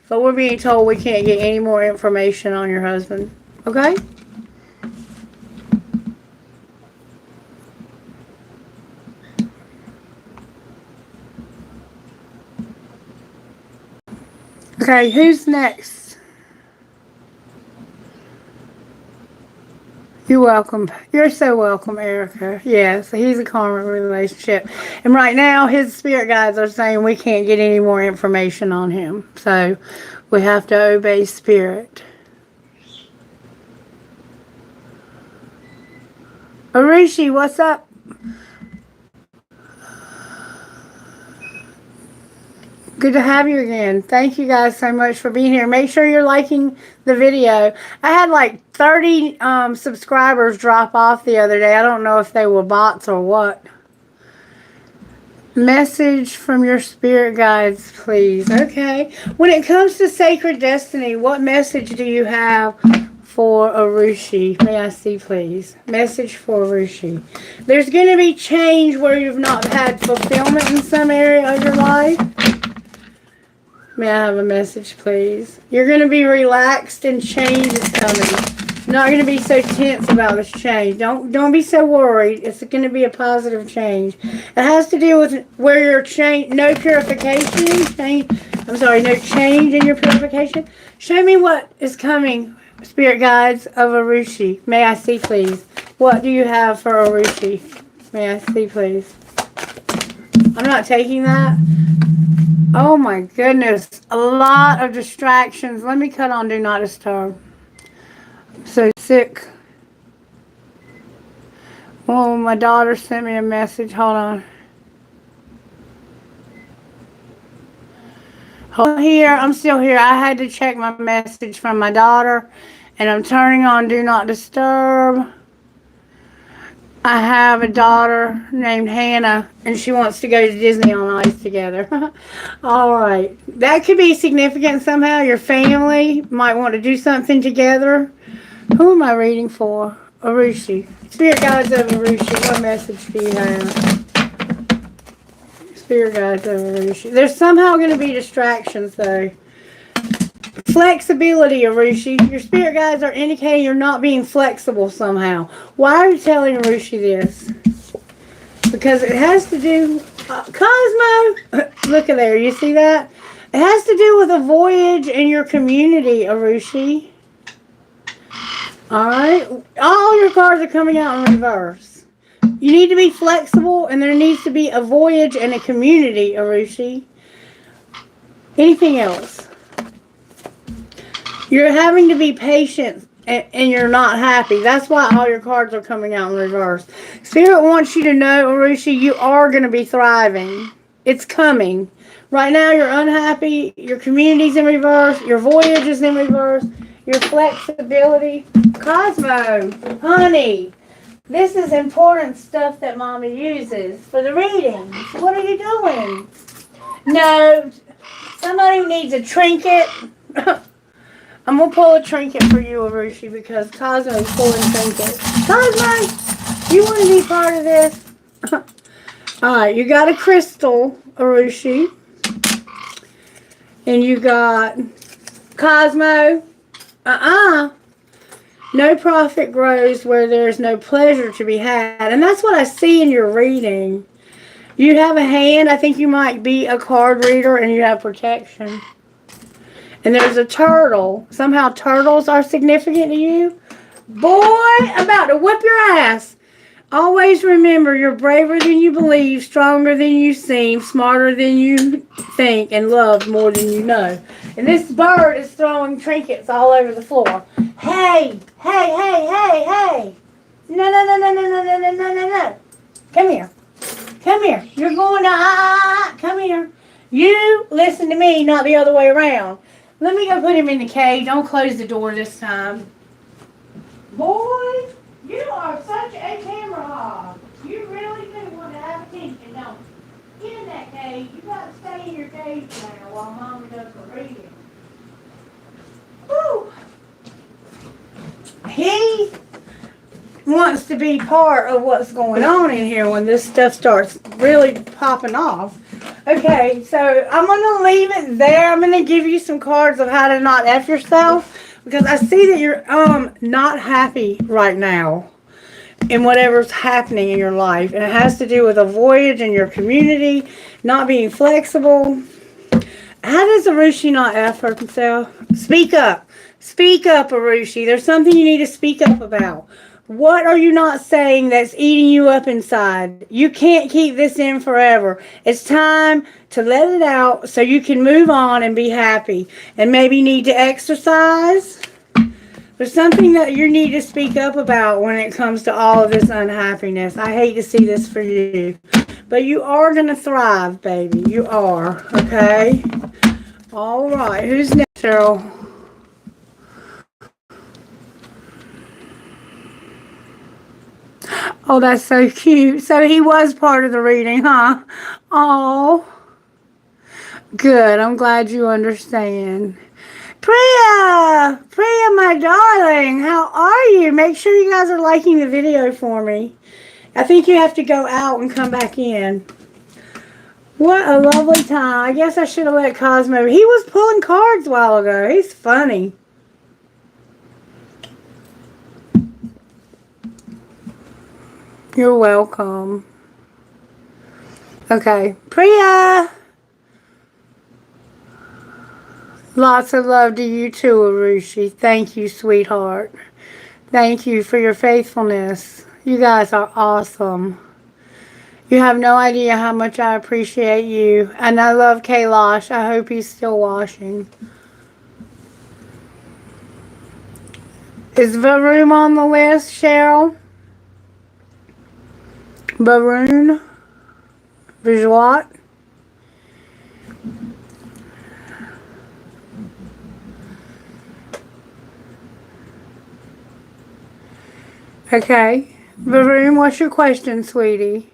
But we're being told we can't get any more information on your husband. Okay? Okay, who's next? You're welcome. You're so welcome, Erica. Yes, he's a karmic relationship. And right now, his spirit guides are saying we can't get any more information on him. So, we have to obey spirit. Arishi, what's up? Good to have you again. Thank you guys so much for being here. Make sure you're liking the video. I had like 30 subscribers drop off the other day. I don't know if they were bots or what. Message from your spirit guides, please. Okay. When it comes to sacred destiny, what message do you have for Arushi? May I see, please? Message for Arushi. There's going to be change where you've not had fulfillment in some area of your life. May I have a message, please? You're going to be relaxed and change is coming. You're not going to be so tense about this change. Don't be so worried. It's going to be a positive change. It has to do with where you're no purification. No change in your purification. Show me what is coming, spirit guides of Arushi. May I see, please? What do you have for Arushi? May I see, please? I'm not taking that. Oh my goodness, a lot of distractions. Let me cut on Do Not Disturb. I'm so sick. Oh, my daughter sent me a message. Hold on. Hold here. I'm still here. I had to check my message from my daughter, and I'm turning on Do Not Disturb. I have a daughter named Hannah, and she wants to go to Disney on Ice together. All right. That could be significant somehow. Your family might want to do something together. Who am I reading for? Arushi. Spirit guides of Arushi. What message do you have? Spirit guides of Arushi. There's somehow going to be distractions, though. Flexibility, Arushi. Your spirit guides are indicating you're not being flexible somehow. Why are you telling Arushi this? Because it has to do... Cosmo! Look at there. You see that? It has to do with a voyage in your community, Arushi. Alright? All your cards are coming out in reverse. You need to be flexible, and there needs to be a voyage and a community, Arushi. Anything else? You're having to be patient, and you're not happy. That's why all your cards are coming out in reverse. Spirit wants you to know, Arushi, you are going to be thriving. It's coming. Right now, you're unhappy. Your community's in reverse. Your voyage is in reverse. Your flexibility. Cosmo, honey, This is important stuff that Mommy uses for the readings. What are you doing? No, somebody needs a trinket. I'm going to pull a trinket for you, Arushi, because Cosmo's pulling trinkets. Cosmo, you want to be part of this? Alright, you got a crystal, Arushi. And you got Cosmo. No profit grows where there's no pleasure to be had. And that's what I see in your reading. You have a hand. I think you might be a card reader and you have protection. And there's a turtle. Somehow turtles are significant to you. Boy, I'm about to whip your ass. Always remember, you're braver than you believe, stronger than you seem, smarter than you think, and loved more than you know. And this bird is throwing trinkets all over the floor. Hey, hey, hey, hey, hey. No, no, no, no, no, no, no, no, no, no, no. Come here. Come here. You're going to, come here. You listen to me, not the other way around. Let me go put him in the cage. Don't close the door this time. Boy, you are such a camera hog. You really do want to have attention, don't you? Get in that cage. You got to stay in your cage now while Mama does the reading. Woo! He wants to be part of what's going on in here when this stuff starts really popping off. Okay, so I'm going to leave it there. I'm going to give you some cards of how to not F yourself because I see that you're not happy right now in whatever's happening in your life. And it has to do with a voyage in your community, not being flexible. How does Arushi not F herself? Speak up. Speak up, Arushi. There's something you need to speak up about. What are you not saying that's eating you up inside? You can't keep this in forever. It's time to let it out so you can move on and be happy. And maybe need to exercise. There's something that you need to speak up about when it comes to all of this unhappiness. I hate to see this for you. But you are going to thrive, baby. You are. Okay? All right. Who's next, Cheryl? Oh, that's so cute. So he was part of the reading, huh? Oh, good. I'm glad you understand. Priya! Priya, my darling, how are you? Make sure you guys are liking the video for me. I think you have to go out and come back in. What a lovely time. I guess I should have let Cosmo. He was pulling cards a while ago. He's funny. You're welcome. Okay. Priya! Lots of love to you too, Arushi. Thank you, sweetheart. Thank you for your faithfulness. You guys are awesome. You have no idea how much I appreciate you. And I love Kailash. I hope he's still washing. Is Varun on the list, Cheryl? Varun? Vijwat? Okay. Varun, what's your question, sweetie?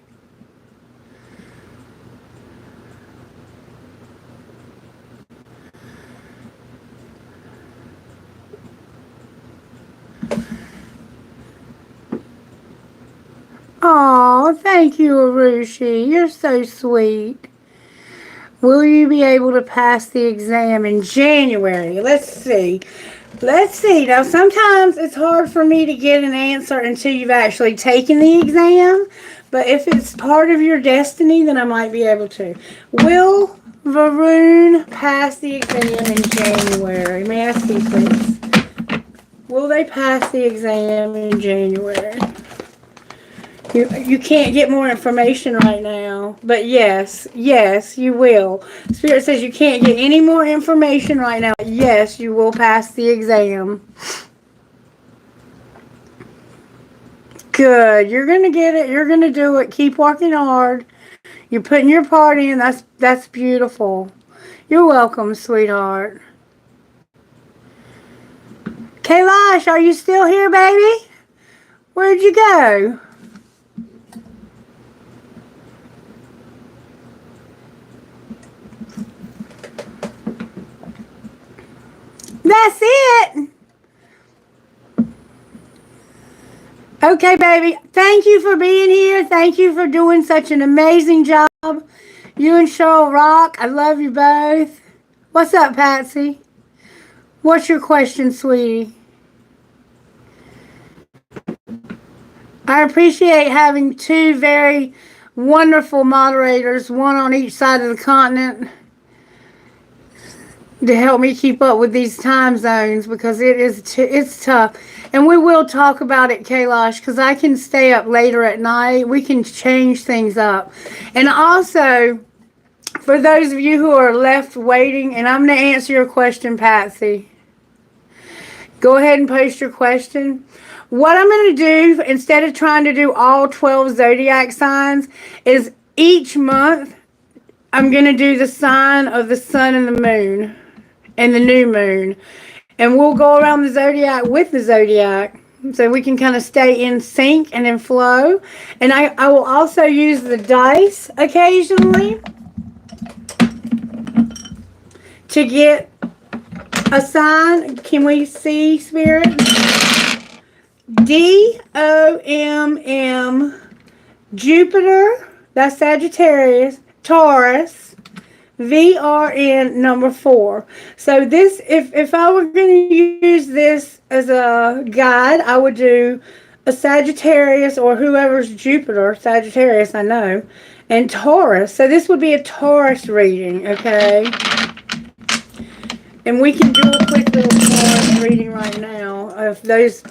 Oh, thank you, Arushi. You're so sweet. Will you be able to pass the exam in January? Let's see. Let's see. Now, sometimes it's hard for me to get an answer until you've actually taken the exam. But if it's part of your destiny, then I might be able to. Will Varun pass the exam in January? May I see, please? Will they pass the exam in January? You can't get more information right now, but yes, you will. Spirit says you can't get any more information right now. Yes, you will pass the exam. Good. You're going to get it. You're going to do it. Keep working hard. You're putting your part in. That's beautiful. You're welcome, sweetheart. Kailash, are you still here, baby? Where'd you go? That's it. Okay, baby. Thank you for being here. Thank you for doing such an amazing job. You and Cheryl rock. I love you both. What's up, Patsy? What's your question, sweetie? I appreciate having two very wonderful moderators, one on each side of the continent, to help me keep up with these time zones, because it's tough. And we will talk about it, Kailash, because I can stay up later at night. We can change things up. And also, for those of you who are left waiting, and I'm going to answer your question, Patsy. Go ahead and post your question. What I'm going to do, instead of trying to do all 12 zodiac signs, is each month I'm going to do the sign of the sun and the moon and the new moon. And we'll go around the zodiac with the zodiac, so we can kind of stay in sync and in flow. And I will also use the dice occasionally to get a sign. Can we see, Spirit? DOMM, Jupiter, that's Sagittarius, Taurus, VRN number 4. So this, if I were going to use this as a guide, I would do a Sagittarius, or whoever's Jupiter, Sagittarius, I know, and Taurus. So this would be a Taurus reading, okay? And we can do a quick little Taurus reading right now. If those,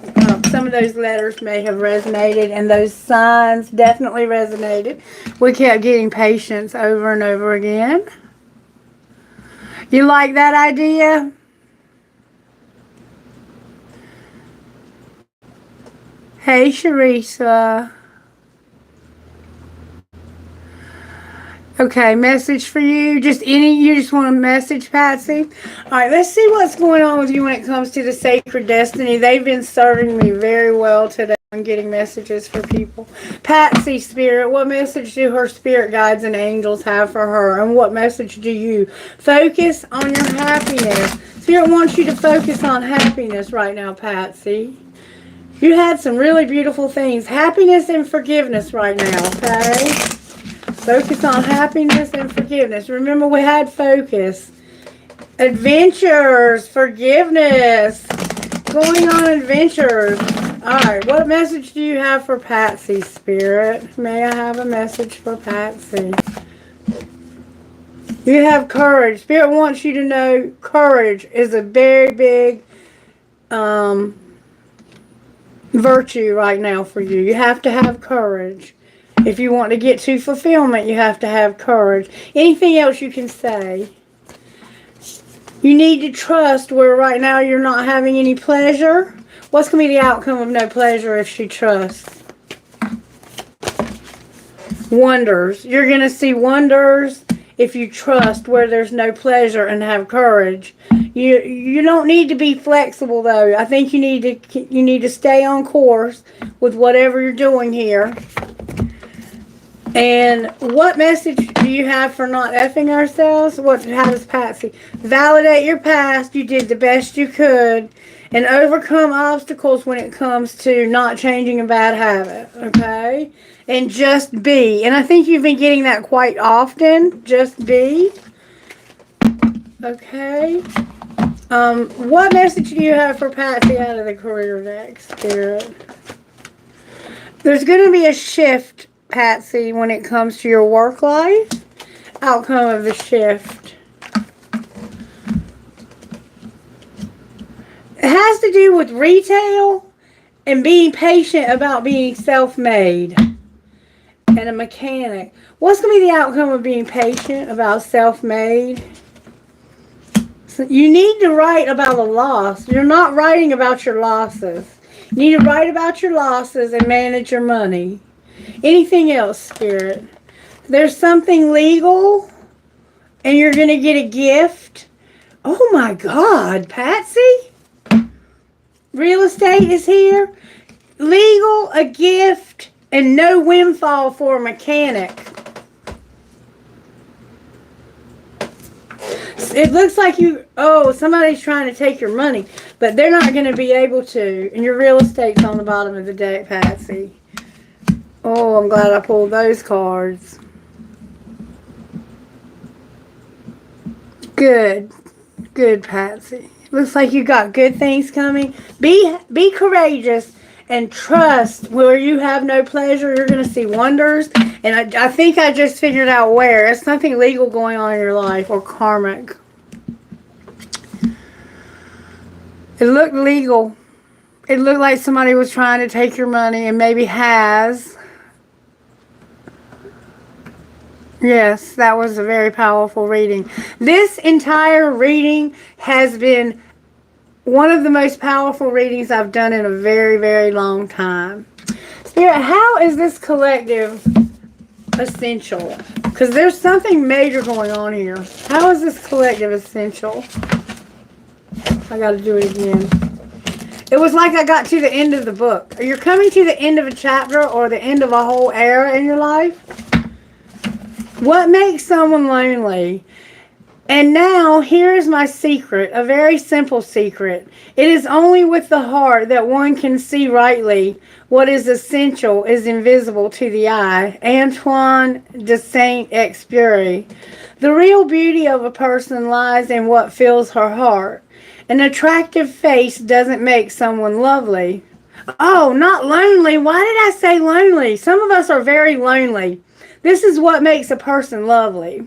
some of those letters may have resonated, and those signs definitely resonated. We kept getting patience over and over again. You like that idea? Hey, Sharisa. Okay, message for you. You just want a message, Patsy? All right, let's see what's going on with you when it comes to the sacred destiny. They've been serving me very well today. I'm getting messages for people. Patsy, Spirit, what message do her spirit guides and angels have for her? And what message do you? Focus on your happiness. Spirit wants you to focus on happiness right now, Patsy. You had some really beautiful things. Happiness and forgiveness right now, okay? Focus on happiness and forgiveness. Remember, we had focus. Adventures, forgiveness, going on adventures. All right, what message do you have for Patsy, Spirit? May I have a message for Patsy? You have courage. Spirit wants you to know courage is a very big virtue right now for you. You have to have courage. If you want to get to fulfillment, you have to have courage. Anything else you can say? You need to trust where right now you're not having any pleasure. What's going to be the outcome of no pleasure if she trusts? Wonders. You're going to see wonders if you trust where there's no pleasure and have courage. You don't need to be flexible, though. I think you need to stay on course with whatever you're doing here. And what message do you have for not effing ourselves? How does Patsy? Validate your past. You did the best you could. And overcome obstacles when it comes to not changing a bad habit. Okay? And just be. And I think you've been getting that quite often. Just be. Okay? What message do you have for Patsy out of the career deck, Spirit? There's going to be a shift, Patsy, when it comes to your work life. Outcome of the shift. It has to do with retail and being patient about being self-made and a mechanic. What's going to be the outcome of being patient about self-made? So you need to write about a loss. You're not writing about your losses. You need to write about your losses and manage your money. Anything else, Spirit? There's something legal and you're going to get a gift. Oh my God, Patsy. Real estate is here. legal, a gift, and no windfall for a mechanic. It looks like somebody's trying to take your money, but they're not going to be able to. And your real estate's on the bottom of the deck, Patsy. Oh, I'm glad I pulled those cards. Good. Good, Patsy. Looks like you got good things coming. Be courageous and trust where you have no pleasure. You're going to see wonders. And I think I just figured out where. It's something legal going on in your life or karmic. It looked legal. It looked like somebody was trying to take your money and maybe has. Yes, that was a very powerful reading. This entire reading has been one of the most powerful readings I've done in a very, very long time. Spirit, how is this collective essential? Because there's something major going on here. How is this collective essential? I got to do it again. It was like I got to the end of the book. You're coming to the end of a chapter or the end of a whole era in your life. What makes someone lonely? And now, here's my secret, a very simple secret. It is only with the heart that one can see rightly. What is essential is invisible to the eye. Antoine de Saint-Exupéry. The real beauty of a person lies in what fills her heart. An attractive face doesn't make someone lovely. Oh, not lonely. Why did I say lonely? Some of us are very lonely. This is what makes a person lovely.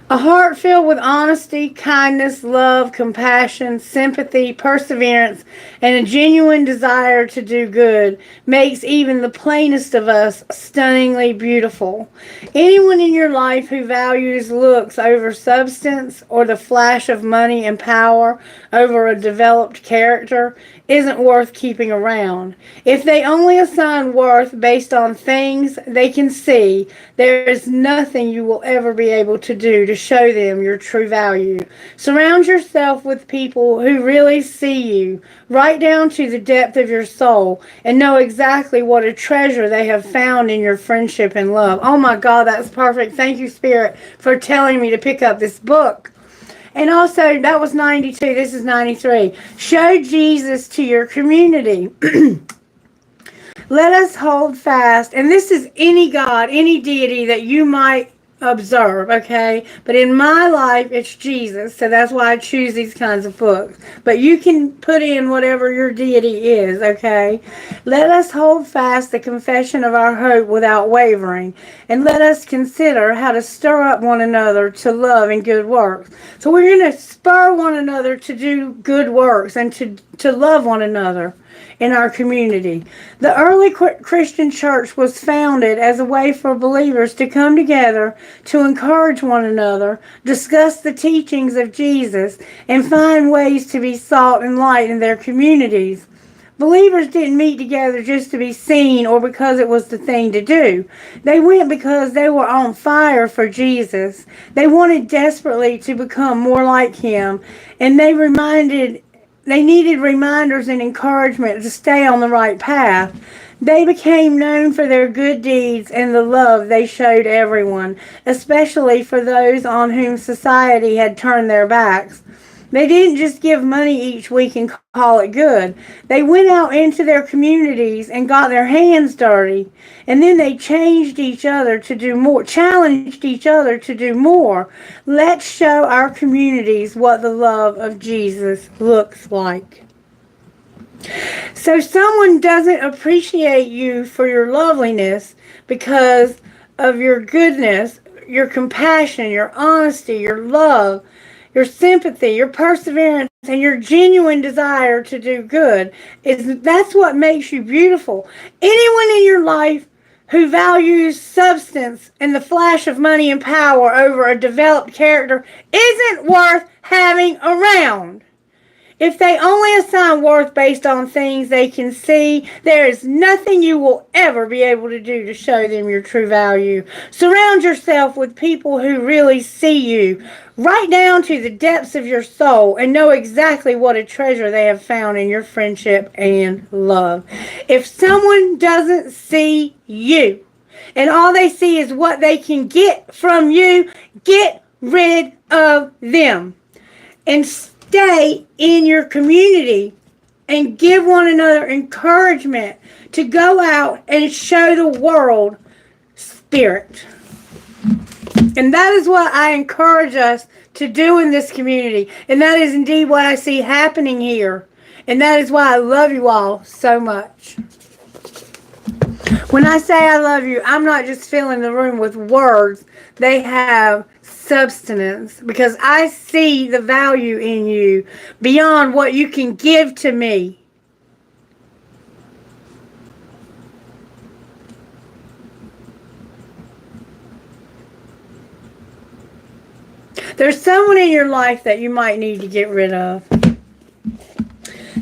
A heart filled with honesty, kindness, love, compassion, sympathy, perseverance, and a genuine desire to do good makes even the plainest of us stunningly beautiful. Anyone in your life who values looks over substance or the flash of money and power over a developed character isn't worth keeping around. If they only assign worth based on things they can see, there is nothing you will ever be able to do to show them your true value. Surround yourself with people who really see you, right down to the depth of your soul, and know exactly what a treasure they have found in your friendship and love. Oh my God, that's perfect. Thank you, Spirit, for telling me to pick up this book. And also, that was 92. This is 93. Show Jesus to your community. Let us hold fast. And this is any God, any deity that you might observe, okay? But in my life, it's Jesus. So that's why I choose these kinds of books. But you can put in whatever your deity is, okay? Let us hold fast the confession of our hope without wavering. And let us consider how to stir up one another to love and good works. So we're going to spur one another to do good works and to love one another in our community. The early Christian church was founded as a way for believers to come together to encourage one another, discuss the teachings of Jesus, and find ways to be salt and light in their communities. Believers didn't meet together just to be seen or because it was the thing to do. They went because they were on fire for Jesus. They wanted desperately to become more like Him, and they needed reminders and encouragement to stay on the right path. They became known for their good deeds and the love they showed everyone, especially for those on whom society had turned their backs. They didn't just give money each week and call it good. They went out into their communities and got their hands dirty. And then they challenged each other to do more. Let's show our communities what the love of Jesus looks like. So someone doesn't appreciate you for your loveliness because of your goodness, your compassion, your honesty, your love, your sympathy, your perseverance, and your genuine desire to do good. That's what makes you beautiful. Anyone in your life who values substance and the flash of money and power over a developed character isn't worth having around. If they only assign worth based on things they can see, there is nothing you will ever be able to do to show them your true value. Surround yourself with people who really see you, right down to the depths of your soul, and know exactly what a treasure they have found in your friendship and love. If someone doesn't see you, and all they see is what they can get from you, get rid of them. And stay in your community and give one another encouragement to go out and show the world spirit. And that is what I encourage us to do in this community. And that is indeed what I see happening here. And that is why I love you all so much. When I say I love you, I'm not just filling the room with words. They have substance, because I see the value in you beyond what you can give to me. There's someone in your life that you might need to get rid of.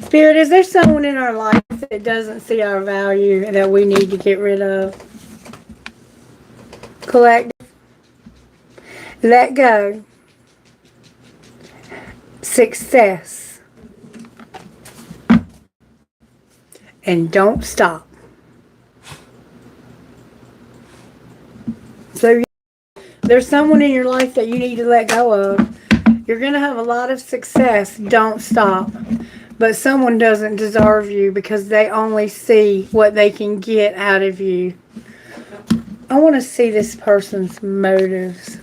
Spirit, is there someone in our life that doesn't see our value that we need to get rid of? Collective. Let go. Success. And don't stop. So there's someone in your life that you need to let go of. You're going to have a lot of success. Don't stop. But someone doesn't deserve you because they only see what they can get out of you. I want to see this person's motives.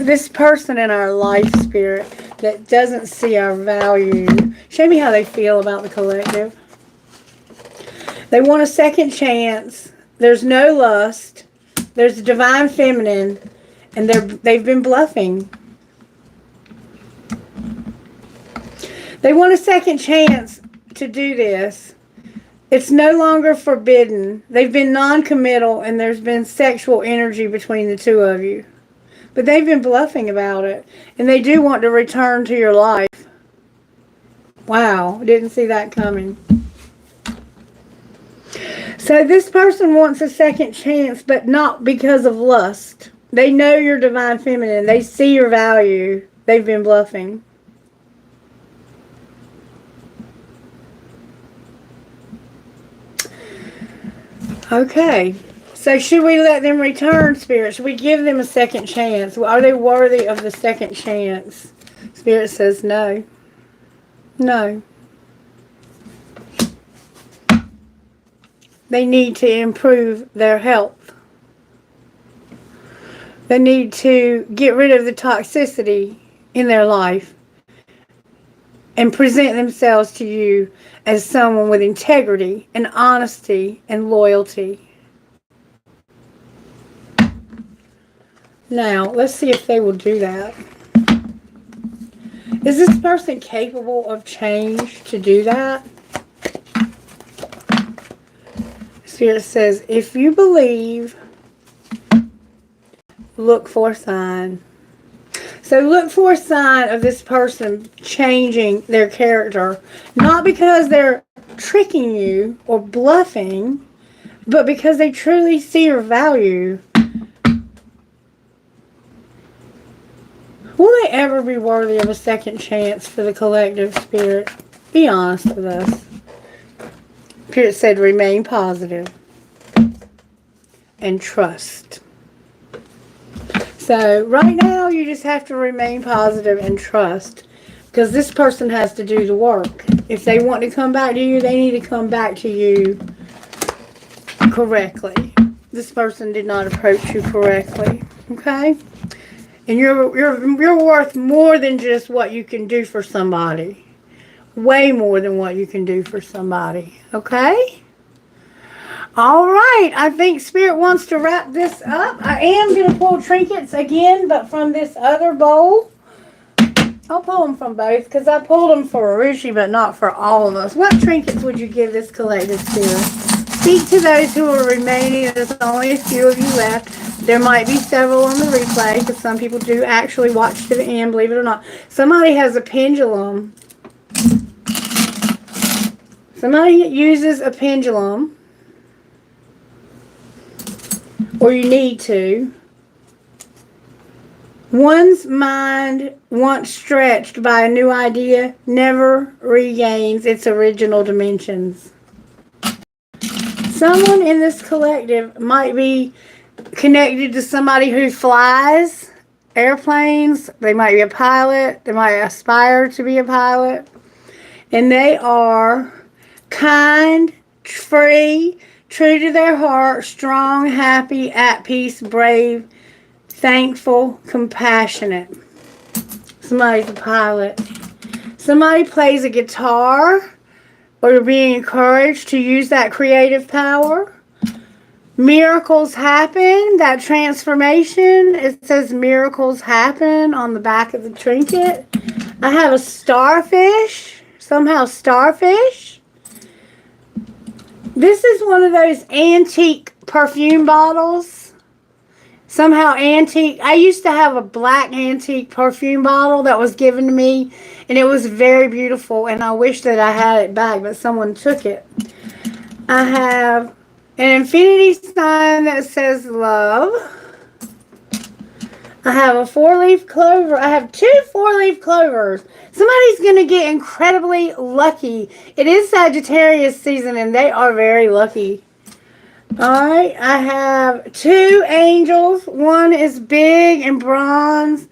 This person in our life, Spirit, that doesn't see our value. Show me how they feel about the collective. They want a second chance. There's no lust. There's a divine feminine. And they've been bluffing. They want a second chance to do this. It's no longer forbidden. They've been non-committal and there's been sexual energy between the two of you. But they've been bluffing about it. And they do want to return to your life. Wow, didn't see that coming. So this person wants a second chance, but not because of lust. They know you're divine feminine. They see your value. They've been bluffing. Okay. So should we let them return, Spirit? Should we give them a second chance? Are they worthy of the second chance? Spirit says no. No. They need to improve their health. They need to get rid of the toxicity in their life and present themselves to you as someone with integrity and honesty and loyalty. Now, let's see if they will do that. Is this person capable of change to do that? Spirit says, if you believe, look for a sign. So look for a sign of this person changing their character. Not because they're tricking you or bluffing, but because they truly see your value. Will they ever be worthy of a second chance for the collective, Spirit? Be honest with us. Spirit said remain positive and trust. So right now you just have to remain positive and trust, because this person has to do the work. If they want to come back to you, they need to come back to you correctly. This person did not approach you correctly. Okay? And you're worth more than just what you can do for somebody. Way more than what you can do for somebody. Okay? All right. I think Spirit wants to wrap this up. I am going to pull trinkets again, but from this other bowl. I'll pull them from both because I pulled them for Arushi, but not for all of us. What trinkets would you give this collective, Spirit? Speak to those who are remaining. There's only a few of you left. There might be several on the replay because some people do actually watch to the end, believe it or not. Somebody has a pendulum. Somebody uses a pendulum, or you need to. One's mind, once stretched by a new idea, never regains its original dimensions. Someone in this collective might be connected to somebody who flies airplanes. They might be a pilot. They might aspire to be a pilot. And they are kind, free, true to their heart, strong, happy, at peace, brave, thankful, compassionate. Somebody's a pilot. Somebody plays a guitar, or you're being encouraged to use that creative power. Miracles happen. That transformation, it says miracles happen on the back of the trinket. I have a starfish. Somehow starfish. This is one of those antique perfume bottles. Somehow antique. I used to have a black antique perfume bottle that was given to me, and it was very beautiful, and I wish that I had it back, but someone took it. I have an infinity sign that says love. I have a 4-leaf clover. I have 2 4-leaf clovers. Somebody's going to get incredibly lucky. It is Sagittarius season, and they are very lucky. Alright, I have 2 angels. One is big and bronze,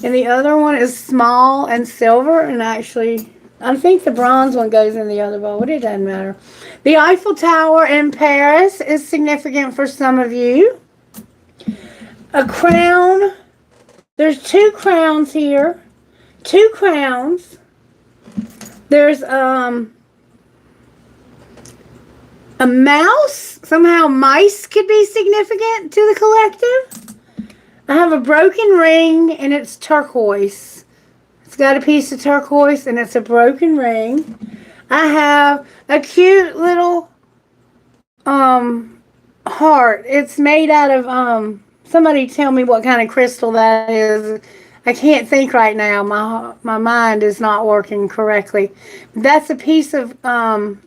and the other one is small and silver. And actually, I think the bronze one goes in the other bowl, but it doesn't matter. The Eiffel Tower in Paris is significant for some of you. A crown. There's 2 crowns here. 2 crowns. There's a mouse. Somehow mice could be significant to the collective. I have a broken ring, and it's turquoise. It's got a piece of turquoise, and it's a broken ring. I have a cute little heart. It's made out of somebody tell me what kind of crystal that is. I can't think right now. My mind is not working correctly. That's a piece of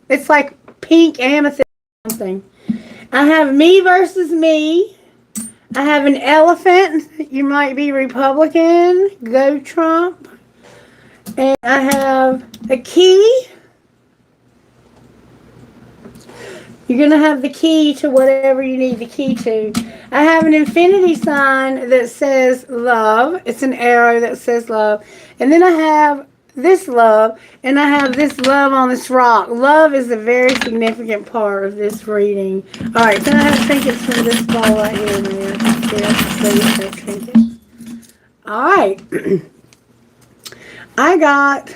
it's like pink amethyst or something. I have me versus me. I have an elephant. You might be Republican. Go Trump. And I have a key. You're going to have the key to whatever you need the key to. I have an infinity sign that says love. It's an arrow that says love. And then I have this love, and I have this love on this rock. Love is a very significant part of this reading. All right, then I have trinkets from this ball right here. All right. I got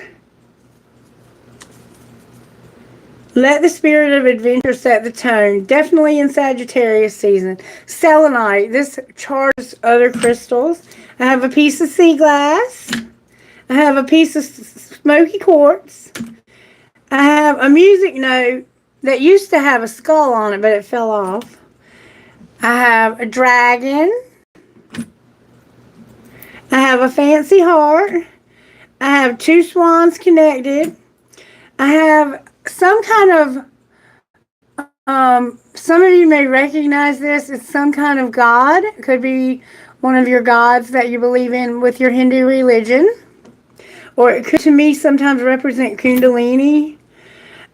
let the spirit of adventure set the tone. Definitely in Sagittarius season. Selenite. This charges other crystals. I have a piece of sea glass. I have a piece of smoky quartz. I have a music note that used to have a skull on it, but it fell off. I have a dragon. I have a fancy heart. I have 2 swans connected. I have some kind of, some of you may recognize this. It's some kind of god. It could be one of your gods that you believe in with your Hindu religion. Or it could, to me, sometimes represent Kundalini.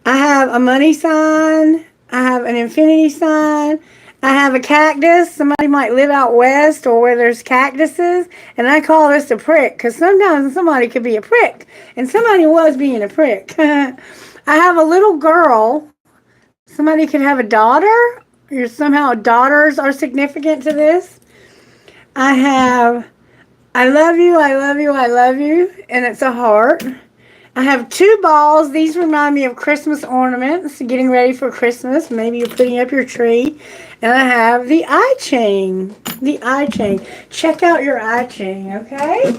I have a money sign. I have an infinity sign. I have a cactus. Somebody might live out west or where there's cactuses. And I call this a prick because sometimes somebody could be a prick. And somebody was being a prick. I have a little girl. Somebody could have a daughter. Or somehow daughters are significant to this. I have, I love you, I love you, I love you. And it's a heart. I have 2 balls. These remind me of Christmas ornaments. Getting ready for Christmas. Maybe you're putting up your tree. And I have the eye chain. The eye chain. Check out your eye chain, okay?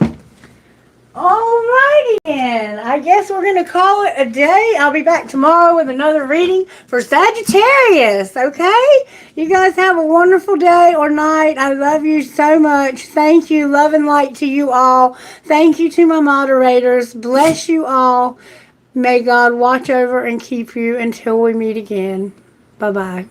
Alrighty then. I guess we're going to call it a day. I'll be back tomorrow with another reading for Sagittarius, okay? You guys have a wonderful day or night. I love you so much. Thank you. Love and light to you all. Thank you to my moderators. Bless you all. May God watch over and keep you until we meet again. Bye-bye.